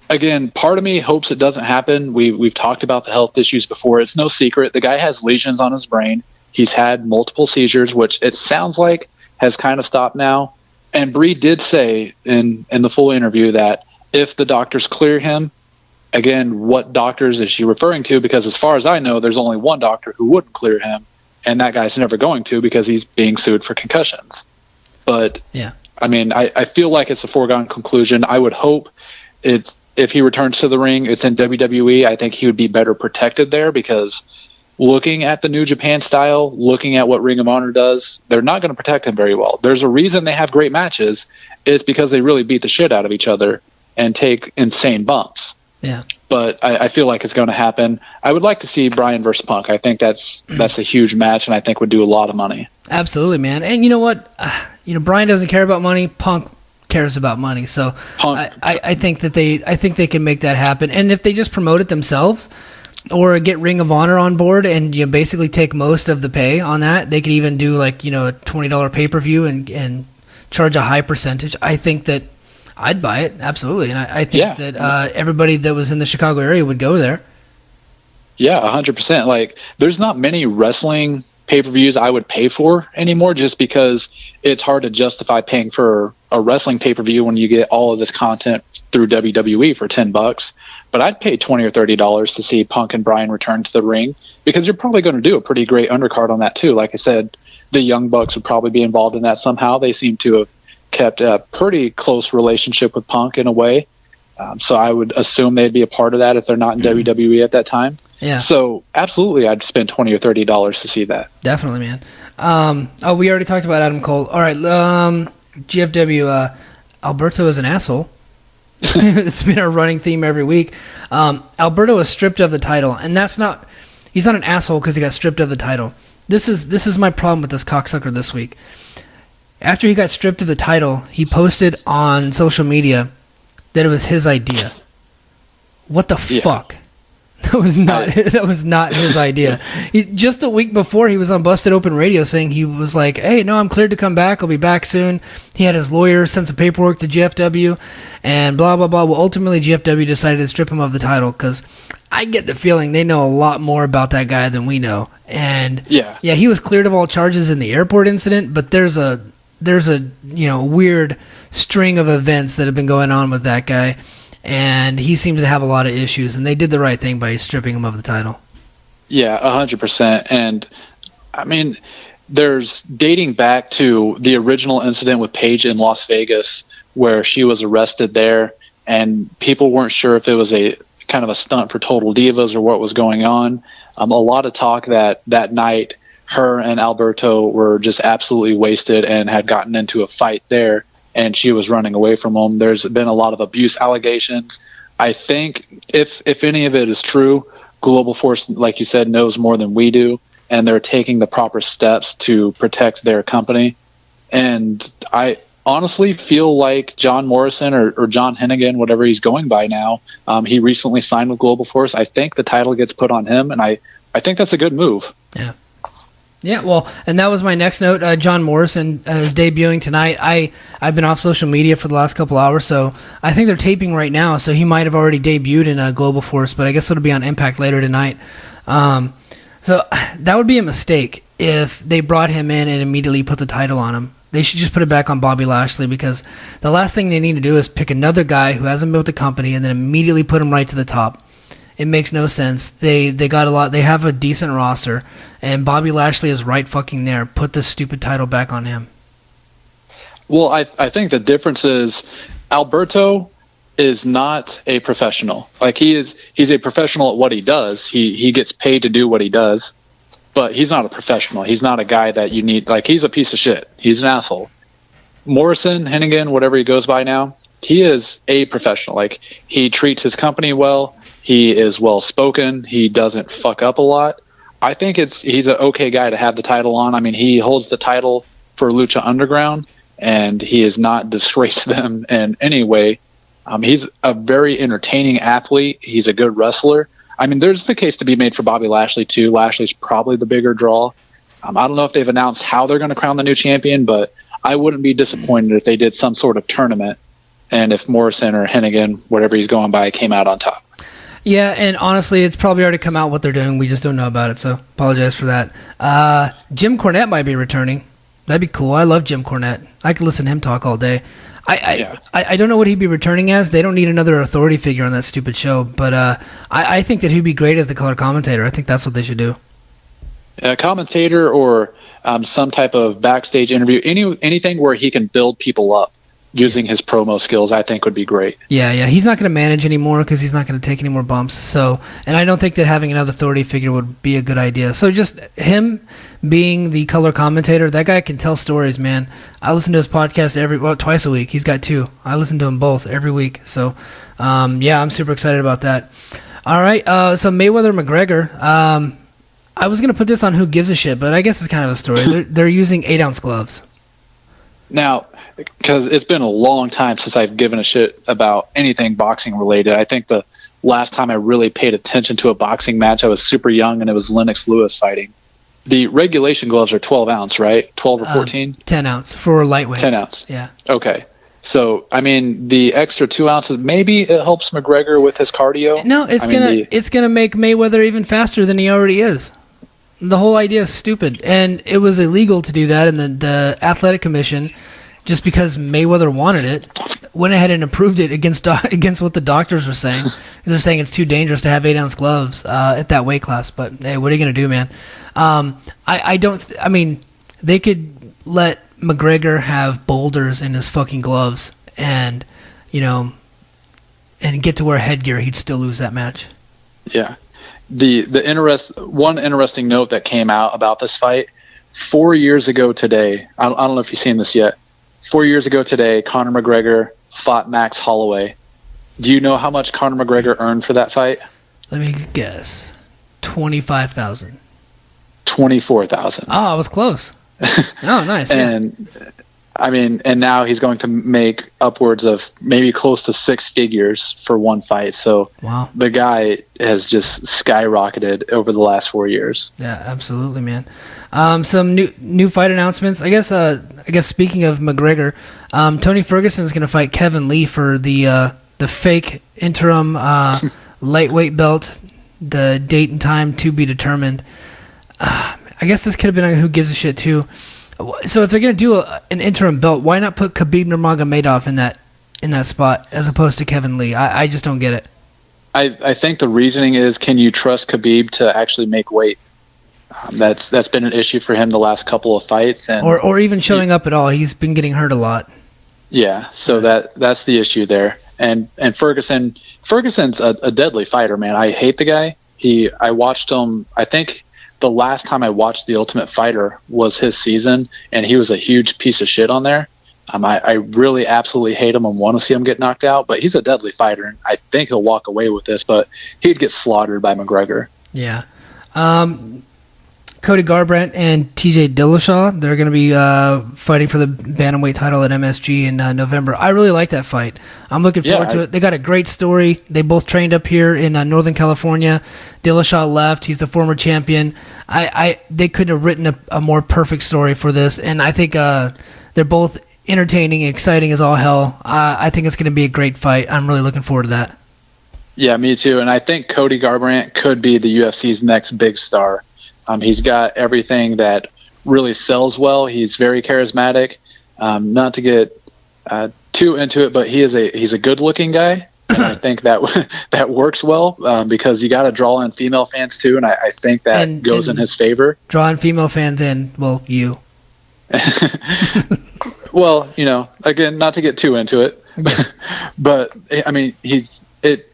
again, part of me hopes it doesn't happen. We've talked about the health issues before. It's no secret. The guy has lesions on his brain. He's had multiple seizures, which it sounds like has kind of stopped now. And Bree did say in the full interview that if the doctors clear him, again, what doctors is she referring to? Because as far as I know, there's only one doctor who wouldn't clear him, and that guy's never going to because he's being sued for concussions. But, yeah, I mean, I feel like it's a foregone conclusion. I would hope if he returns to the ring, it's in WWE. I think he would be better protected there because looking at the New Japan style, looking at what Ring of Honor does, they're not going to protect him very well. There's a reason they have great matches. It's because they really beat the shit out of each other and take insane bumps. Yeah. But I feel like it's going to happen. I would like to see Bryan versus Punk. I think that's a huge match, and I think would do a lot of money. Absolutely, man. And you know what? Bryan doesn't care about money. Punk cares about money. So I think that they can make that happen. And if they just promote it themselves, or get Ring of Honor on board and basically take most of the pay on that, they could even do a $20 pay-per-view and charge a high percentage. I think that I'd buy it, absolutely. And I think that everybody that was in the Chicago area would go there. Yeah, 100%. There's not many wrestling pay-per-views I would pay for anymore just because it's hard to justify paying for a wrestling pay-per-view when you get all of this content through WWE for $10. But I'd pay $20 or $30 to see Punk and Bryan return to the ring because you're probably going to do a pretty great undercard on that too. Like I said, the Young Bucks would probably be involved in that somehow. They seem to have kept a pretty close relationship with Punk in a way. So I would assume they'd be a part of that if they're not in WWE at that time. Yeah. So absolutely, I'd spend $20 or $30 to see that. Definitely, man. We already talked about Adam Cole. All right, GFW. Alberto is an asshole. It's been a running theme every week. Alberto was stripped of the title, and he's not an asshole because he got stripped of the title. This is my problem with this cocksucker this week. After he got stripped of the title, he posted on social media that it was his idea. What the fuck? That was not his idea. Just a week before, he was on Busted Open Radio saying he was like, hey, no, I'm cleared to come back. I'll be back soon. He had his lawyer send some paperwork to GFW and blah, blah, blah. Well, ultimately, GFW decided to strip him of the title because I get the feeling they know a lot more about that guy than we know. And yeah, he was cleared of all charges in the airport incident, but there's a weird string of events that have been going on with that guy. And he seems to have a lot of issues, and they did the right thing by stripping him of the title. Yeah, 100%. And, I mean, there's dating back to the original incident with Paige in Las Vegas where she was arrested there, and people weren't sure if it was a kind of a stunt for Total Divas or what was going on. A lot of talk that night her and Alberto were just absolutely wasted and had gotten into a fight there, and she was running away from him. There's been a lot of abuse allegations. I think if any of it is true, Global Force, like you said, knows more than we do, and they're taking the proper steps to protect their company. And I honestly feel like John Morrison or John Hennigan, whatever he's going by now, he recently signed with Global Force. I think the title gets put on him, and I think that's a good move. Yeah. Yeah, well, and that was my next note. John Morrison is debuting tonight. I've been off social media for the last couple hours, so I think they're taping right now, so he might have already debuted in Global Force, but I guess it'll be on Impact later tonight. So that would be a mistake if they brought him in and immediately put the title on him. They should just put it back on Bobby Lashley because the last thing they need to do is pick another guy who hasn't been with the company and then immediately put him right to the top. It makes no sense. They got a lot. They have a decent roster, and Bobby Lashley is right fucking there. Put this stupid title back on him. Well, I think the difference is Alberto is not a professional. Like he's a professional at what he does. He gets paid to do what he does, but he's not a professional. He's not a guy that you need. Like he's a piece of shit. He's an asshole. Morrison, Hennigan, whatever he goes by now, he is a professional. Like he treats his company well. He is well spoken. He doesn't fuck up a lot. I think he's an okay guy to have the title on. I mean, he holds the title for Lucha Underground, and he has not disgraced them in any way. He's a very entertaining athlete. He's a good wrestler. I mean, there's the case to be made for Bobby Lashley, too. Lashley's probably the bigger draw. I don't know if they've announced how they're going to crown the new champion, but I wouldn't be disappointed if they did some sort of tournament and if Morrison or Hennigan, whatever he's going by, came out on top. Yeah, and honestly, it's probably already come out what they're doing. We just don't know about it, so apologize for that. Jim Cornette might be returning. That'd be cool. I love Jim Cornette. I could listen to him talk all day. I don't know what he'd be returning as. They don't need another authority figure on that stupid show, but I think that he'd be great as the color commentator. I think that's what they should do. A commentator or some type of backstage interview, anything where he can build people up using his promo skills, I think would be great. Yeah. He's not going to manage anymore because he's not going to take any more bumps. So, and I don't think that having another authority figure would be a good idea. So just him being the color commentator, that guy can tell stories, man. I listen to his podcast twice a week. He's got 2. I listen to them both every week. So, yeah, I'm super excited about that. All right. So Mayweather-McGregor, I was going to put this on Who Gives a Shit, but I guess it's kind of a story. They're using 8-ounce gloves. Now, because it's been a long time since I've given a shit about anything boxing related. I think the last time I really paid attention to a boxing match, I was super young, and it was Lennox Lewis fighting. The regulation gloves are 12 ounce, right? 12 or 14? 10 ounce for lightweights. 10 ounce. Yeah. Okay. So, I mean, the extra 2 ounces, maybe it helps McGregor with his cardio. No, it's gonna make Mayweather even faster than he already is. The whole idea is stupid, and it was illegal to do that, and the Athletic Commission, just because Mayweather wanted it, went ahead and approved it against what the doctors were saying. They're saying it's too dangerous to have 8-ounce gloves at that weight class. But hey, what are you gonna do, man? I mean, they could let McGregor have boulders in his fucking gloves, and and get to wear headgear. He'd still lose that match. Yeah. One interesting note that came out about this fight 4 years ago today. I don't know if you've seen this yet. 4 years ago today, Conor McGregor fought Max Holloway. Do you know how much Conor McGregor earned for that fight? Let me guess. $25,000. $24,000. Oh, I was close. Oh, nice. And I mean, and now he's going to make upwards of maybe close to 6 figures for one fight. So wow. The guy has just skyrocketed over the last 4 years. Yeah, absolutely, man. Some new fight announcements. I guess speaking of McGregor, Tony Ferguson is going to fight Kevin Lee for the fake interim lightweight belt. The date and time to be determined. I guess this could have been on Who Gives a Shit too. So if they're going to do an interim belt, why not put Khabib Nurmagomedov in that spot as opposed to Kevin Lee? I just don't get it. I think the reasoning is, can you trust Khabib to actually make weight? That's been an issue for him the last couple of fights, and or even showing up at all. He's been getting hurt a lot. Yeah, so that's the issue there. And Ferguson's a deadly fighter, man. I hate the guy. I watched him. I think the last time I watched The Ultimate Fighter was his season, and he was a huge piece of shit on there. I really absolutely hate him and want to see him get knocked out, but he's a deadly fighter, and I think he'll walk away with this, but he'd get slaughtered by McGregor. Yeah. Cody Garbrandt and TJ Dillashaw, they're going to be fighting for the bantamweight title at MSG in November. I really like that fight. I'm looking forward to it. They got a great story. They both trained up here in Northern California. Dillashaw left. He's the former champion. They couldn't have written a more perfect story for this, and I think they're both entertaining, exciting as all hell. I think it's going to be a great fight. I'm really looking forward to that. Yeah, me too. And I think Cody Garbrandt could be the UFC's next big star. He's got everything that really sells well. He's very charismatic. Not to get too into it, but he's a good-looking guy, and I think that works well because you got to draw in female fans too, and I think that goes in his favor. Drawing female fans in, well, you. Well, again, not to get too into it, but I mean, it's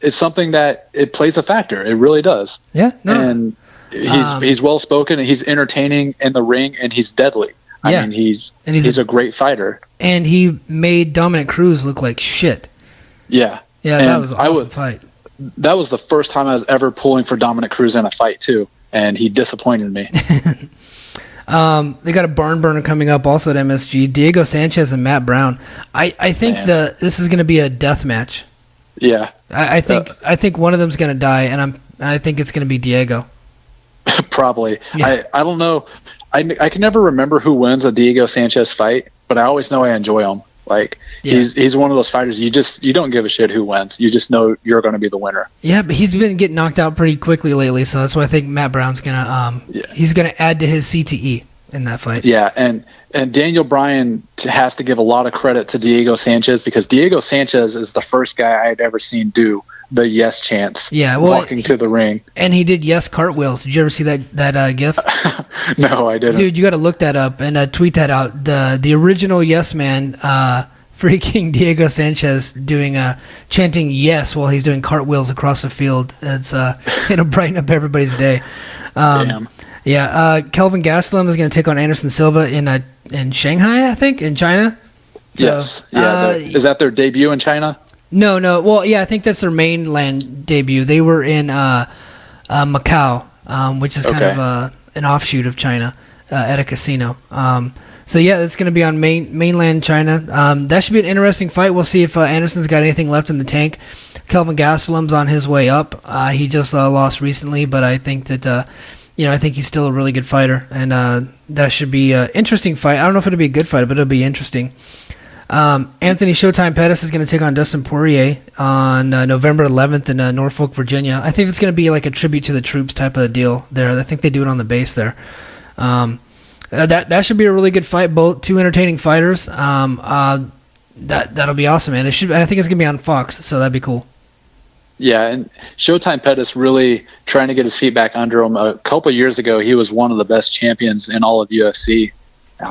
something that it plays a factor. It really does. Yeah. No. And he's well spoken, and he's entertaining in the ring, and he's deadly. I mean, he's a great fighter. And he made Dominic Cruz look like shit. Yeah. Yeah, and that was an awesome fight. That was the first time I was ever pulling for Dominic Cruz in a fight too, and he disappointed me. They got a barn burner coming up also at MSG. Diego Sanchez and Matt Brown. I think this is going to be a death match. Yeah. I think one of them's going to die, and I think it's going to be Diego. Probably. Yeah. I don't know. I can never remember who wins a Diego Sanchez fight, but I always know I enjoy him. Like he's one of those fighters you don't give a shit who wins. You just know you're going to be the winner. Yeah, but he's been getting knocked out pretty quickly lately, so that's why I think Matt Brown's gonna he's gonna add to his CTE in that fight. Yeah, and Daniel Bryan has to give a lot of credit to Diego Sanchez, because Diego Sanchez is the first guy I had ever seen do the yes chants. Yeah, well, walking to the ring, and he did yes cartwheels. Did you ever see that gif? No, I didn't. Dude, you got to look that up and tweet that out. The original Yes Man, freaking Diego Sanchez doing chanting yes while he's doing cartwheels across the field. It's it'll brighten up everybody's day. Damn. Yeah, Kelvin Gastelum is going to take on Anderson Silva in Shanghai, I think, in China. So, yes. Yeah. Is that their debut in China? No. Well, yeah, I think that's their mainland debut. They were in Macau, which is kind of an offshoot of China, at a casino. So yeah, it's going to be on mainland China. That should be an interesting fight. We'll see if Anderson's got anything left in the tank. Kelvin Gastelum's on his way up. He just lost recently, but I think that I think he's still a really good fighter, and that should be an interesting fight. I don't know if it'll be a good fight, but it'll be interesting. Anthony Showtime Pettis is going to take on Dustin Poirier on November 11th in Norfolk, Virginia. I think it's going to be like a tribute to the troops type of deal there. I think they do it on the base there. That should be a really good fight. Both two entertaining fighters. That'll be awesome, man. I think it's going to be on Fox, so that'd be cool. Yeah, and Showtime Pettis really trying to get his feet back under him. A couple of years ago, he was one of the best champions in all of UFC.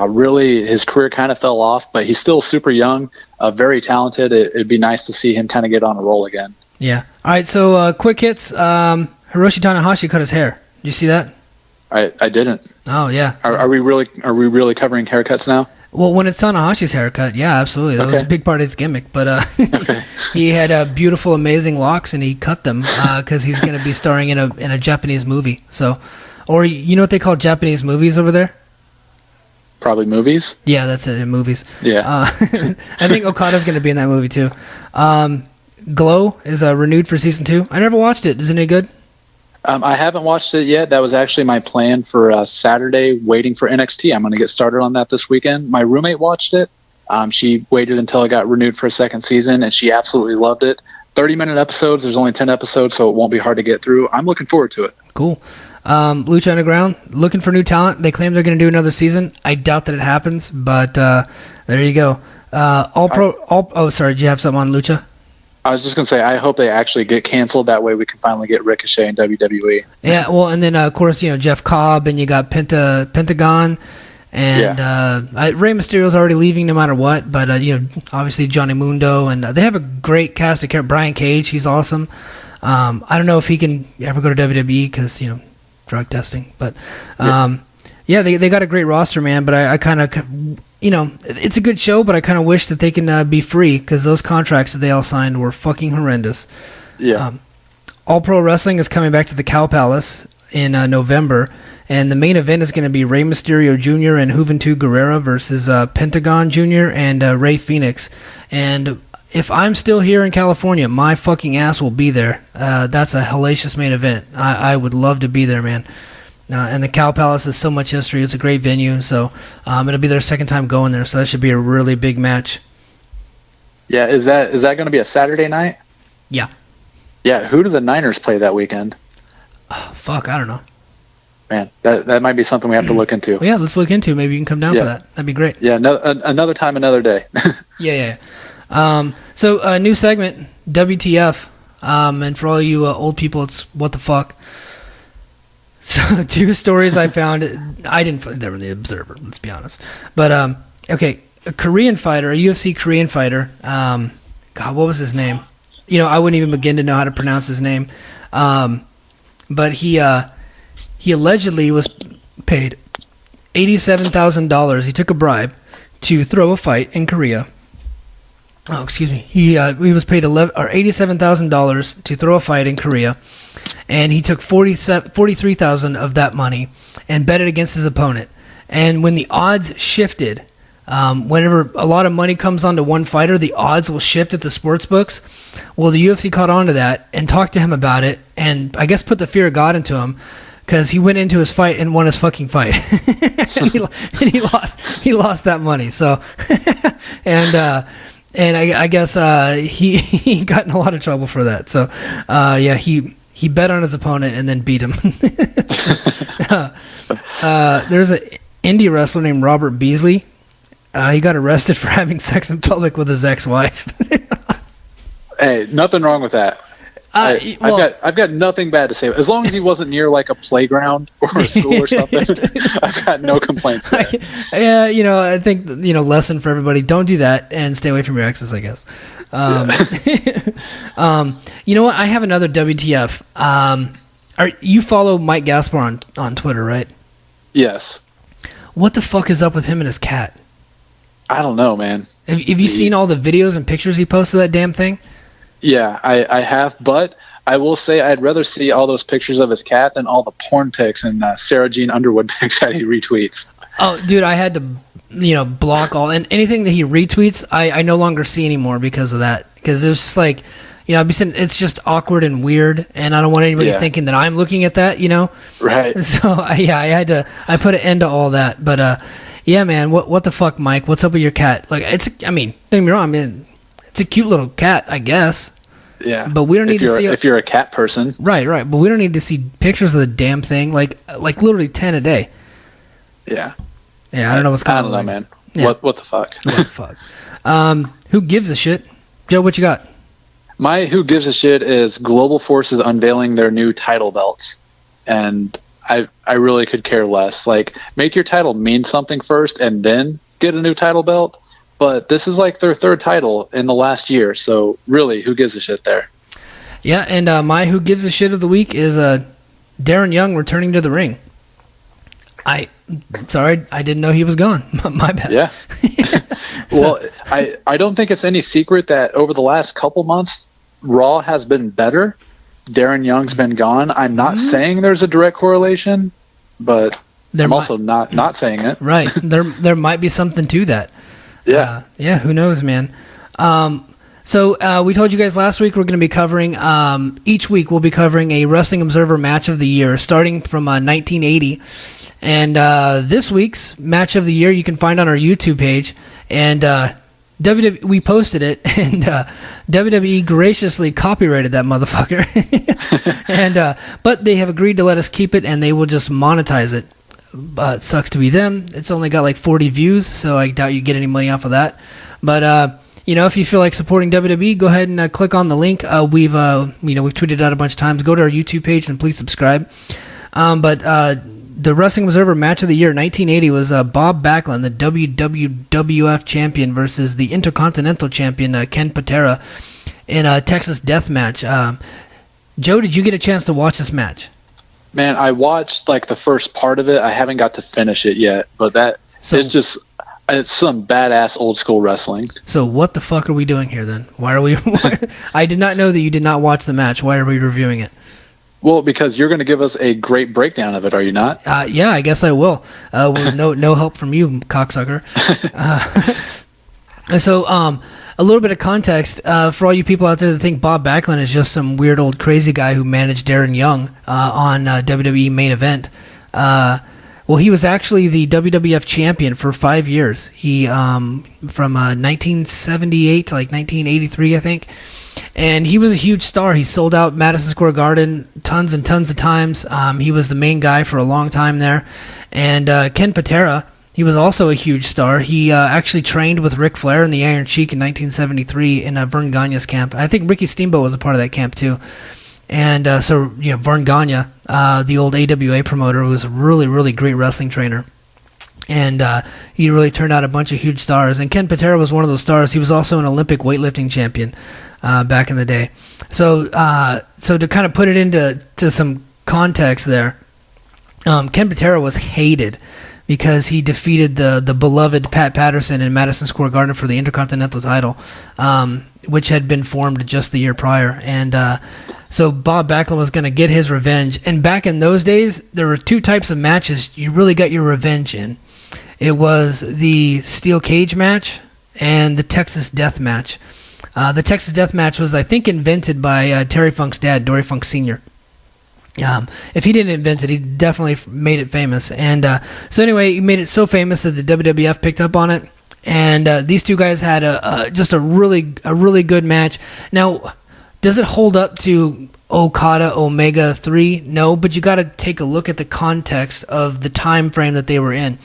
Really, his career kind of fell off, but he's still super young, very talented. It'd be nice to see him kind of get on a roll again. Yeah. All right, so quick hits. Hiroshi Tanahashi cut his hair. Did you see that? I didn't. Oh, yeah. Are we really covering haircuts now? Well, when it's Tanahashi's haircut, yeah, absolutely. That was a big part of his gimmick. But he had beautiful, amazing locks, and he cut them because he's going to be starring in a Japanese movie. So, or you know what they call Japanese movies over there? Probably movies. Yeah, that's it. Movies. Yeah. I think Okada's going to be in that movie too. Glow is renewed for season 2. I never watched it. Is it any good? I haven't watched it yet. That was actually my plan for Saturday, waiting for NXT. I'm going to get started on that this weekend. My roommate watched it. She waited until it got renewed for a second season, and she absolutely loved it. 30-minute episodes. There's only 10 episodes, so it won't be hard to get through. I'm looking forward to it. Cool. Lucha Underground, looking for new talent. They claim they're going to do another season. I doubt that it happens, but there you go. Sorry, did you have something on Lucha? I was just going to say, I hope they actually get canceled. That way we can finally get Ricochet in WWE. Yeah, well, and then, of course, Jeff Cobb, and you got Pentagon, and Rey Mysterio's already leaving no matter what, but, obviously Johnny Mundo, and they have a great cast of characters. Brian Cage, he's awesome. I don't know if he can ever go to WWE because, drug testing, but, they got a great roster, man, but I kind of... it's a good show, but I kind of wish that they can be free because those contracts that they all signed were fucking horrendous. Yeah. All Pro Wrestling is coming back to the Cow Palace in November, and the main event is going to be Rey Mysterio Jr. and Juventud Guerrera versus Pentagon Jr. and Rey Fenix. And if I'm still here in California, my fucking ass will be there. That's a hellacious main event. I would love to be there, man. And the Cow Palace has so much history. It's a great venue, so it'll be their second time going there, so that should be a really big match. Yeah, is that going to be a Saturday night? Yeah. Yeah, who do the Niners play that weekend? Oh, fuck, I don't know. Man, that might be something we have to look into. Well, yeah, let's look into it. Maybe you can come down for that. That'd be great. Yeah, another time, another day. Yeah. So, a new segment, WTF, and for all you old people, it's what the fuck. So, 2 stories I found. I didn't. They were in the Observer. Let's be honest. But okay, a Korean fighter, a UFC Korean fighter. God, what was his name? I wouldn't even begin to know how to pronounce his name. But he allegedly was paid $87,000. He took a bribe to throw a fight in Korea. Oh, excuse me. He was paid $87,000 to throw a fight in Korea, and he took $43,000 of that money and bet it against his opponent. And when the odds shifted, whenever a lot of money comes onto one fighter, the odds will shift at the sports books. Well, the UFC caught on to that and talked to him about it, and I guess put the fear of God into him, because he went into his fight and won his fucking fight. and he lost that money. So, and I guess he got in a lot of trouble for that. So, he bet on his opponent and then beat him. There's an indie wrestler named Robert Beasley. He got arrested for having sex in public with his ex-wife. Hey, nothing wrong with that. I've got nothing bad to say. As long as he wasn't near like a playground or a school or something, I've got no complaints there. Yeah, I think lesson for everybody: don't do that and stay away from your exes, I guess. You know what? I have another WTF. You follow Mike Gaspar on Twitter, right? Yes. What the fuck is up with him and his cat? I don't know, man. Have you seen all the videos and pictures he posts of that damn thing? Yeah, I have, but I will say I'd rather see all those pictures of his cat than all the porn pics and Sarah Jean Underwood pics that he retweets. Oh, dude, I had to, block all, and anything that he retweets, I no longer see anymore because of that. Because it was just like, I'd be saying it's just awkward and weird, and I don't want anybody thinking that I'm looking at that, Right. So I put an end to all that. But yeah, man, what the fuck, Mike? What's up with your cat? Like, don't get me wrong, it's a cute little cat, I guess. Yeah. But we don't need to see if you're a cat person. Right. But we don't need to see pictures of the damn thing, like literally 10 a day. Yeah. Yeah, I don't know what's going on. I don't know, man. Yeah. What the fuck? What the fuck? Who gives a shit? Joe, what you got? My who gives a shit is Global Forces unveiling their new title belts. And I really could care less. Like, make your title mean something first and then get a new title belt. But this is like their third title in the last year. So really, who gives a shit there? Yeah, and my who gives a shit of the week is Darren Young returning to the ring. Sorry, I didn't know he was gone. My bad. Yeah. Well, I don't think it's any secret that over the last couple months, Raw has been better. Darren Young's been gone. I'm not saying there's a direct correlation, but I'm also not saying it. Right. There might be something to that. Yeah. Yeah, who knows, man. So we told you guys last week we're going to be covering, each week we'll be covering a Wrestling Observer Match of the Year, starting from 1980. And this week's Match of the Year you can find on our YouTube page. And we posted it, and WWE graciously copyrighted that motherfucker. And but they have agreed to let us keep it, and they will just monetize it. It sucks to be them. It's only got like 40 views, so I doubt you get any money off of that. But if you feel like supporting WWE, go ahead and click on the link. We've tweeted it out a bunch of times. Go to our YouTube page and please subscribe. But the Wrestling Observer Match of the Year 1980 was Bob Backlund, the WWF champion, versus the Intercontinental champion KenPatera in a Texas Death Match. Joe, did you get a chance to watch this match? Man, I watched like the first part of it. I haven't got to finish it yet, but it's some badass old school wrestling. So what the fuck are we doing here then? Why are we? I did not know that you did not watch the match. Why are we reviewing it? Well, because you're going to give us a great breakdown of it, are you not? Yeah, I guess I will. With no help from you, cocksucker. So, a little bit of context for all you people out there that think Bob Backlund is just some weird old crazy guy who managed Darren Young on WWE Main Event. Well, he was actually the WWF champion for 5 years. He from 1978 to like 1983, I think. And he was a huge star. He sold out Madison Square Garden tons and tons of times. He was the main guy for a long time there. And KenPatera, he was also a huge star. He actually trained with Ric Flair in the Iron Sheik in 1973 in Vern Gagne's camp. I think Ricky Steamboat was a part of that camp too. And Vern Gagne, the old AWA promoter, was a really, really great wrestling trainer. And he really turned out a bunch of huge stars. And KenPatera was one of those stars. He was also an Olympic weightlifting champion back in the day. So to kind of put it into some context there, KenPatera was hated because he defeated the beloved Pat Patterson in Madison Square Garden for the Intercontinental title, which had been formed just the year prior. And so Bob Backlund was going to get his revenge. And back in those days, there were two types of matches you really got your revenge in. It was the steel cage match and the Texas Death Match. The Texas Death Match was, I think, invented by Terry Funk's dad, Dory Funk Sr. If he didn't invent it, he definitely made it famous. And so anyway, he made it so famous that the WWF picked up on it. And these two guys had just a really good match. Now, does it hold up to Okada Omega 3? No, but you got to take a look at the context of the time frame that they were in.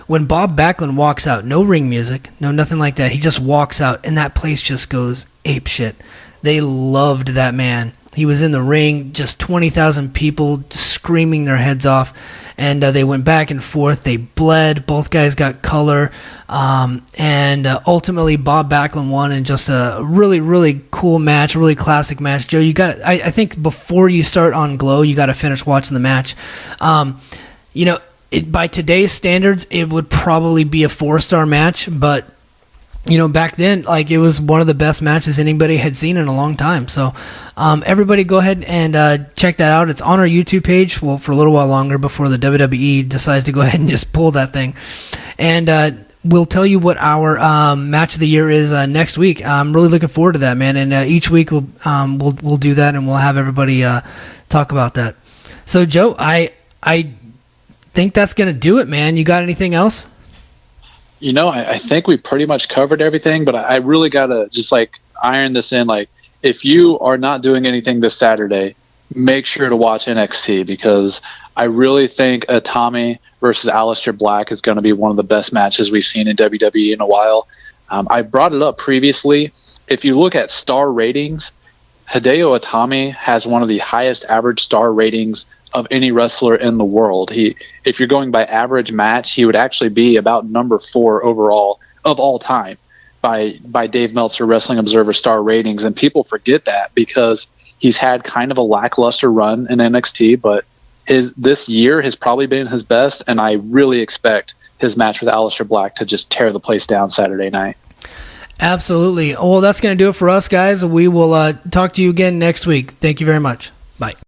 When Bob Backlund walks out, no ring music, no nothing like that. He just walks out, and that place just goes apeshit. They loved that man. He was in the ring, just 20,000 people screaming their heads off, and they went back and forth. They bled. Both guys got color, and ultimately Bob Backlund won in just a really cool match, a really classic match. Joe, you got. I think before you start on Glow, you got to finish watching the match. By today's standards, it would probably be a 4-star match, but back then, it was one of the best matches anybody had seen in a long time. So everybody go ahead and check that out. It's on our YouTube page, well, for a little while longer before the WWE decides to go ahead and just pull that thing. And we'll tell you what our match of the year is next week. I'm really looking forward to that, man. And each week we'll do that, and we'll have everybody talk about that. So, Joe, I think that's going to do it, man. You got anything else? I think we pretty much covered everything, but I really got to just iron this in. If you are not doing anything this Saturday, make sure to watch NXT, because I really think Itami versus Aleister Black is going to be one of the best matches we've seen in WWE in a while. I brought it up previously. If you look at star ratings, Hideo Itami has one of the highest average star ratings of any wrestler in the world. If you're going by average match, he would actually be about number 4 overall of all time by Dave Meltzer Wrestling Observer star ratings. And people forget that because he's had kind of a lackluster run in NXT, but this year has probably been his best, and I really expect his match with Aleister Black to just tear the place down Saturday night. Absolutely. Well, that's going to do it for us, guys. We will talk to you again next week. Thank you very much. Bye.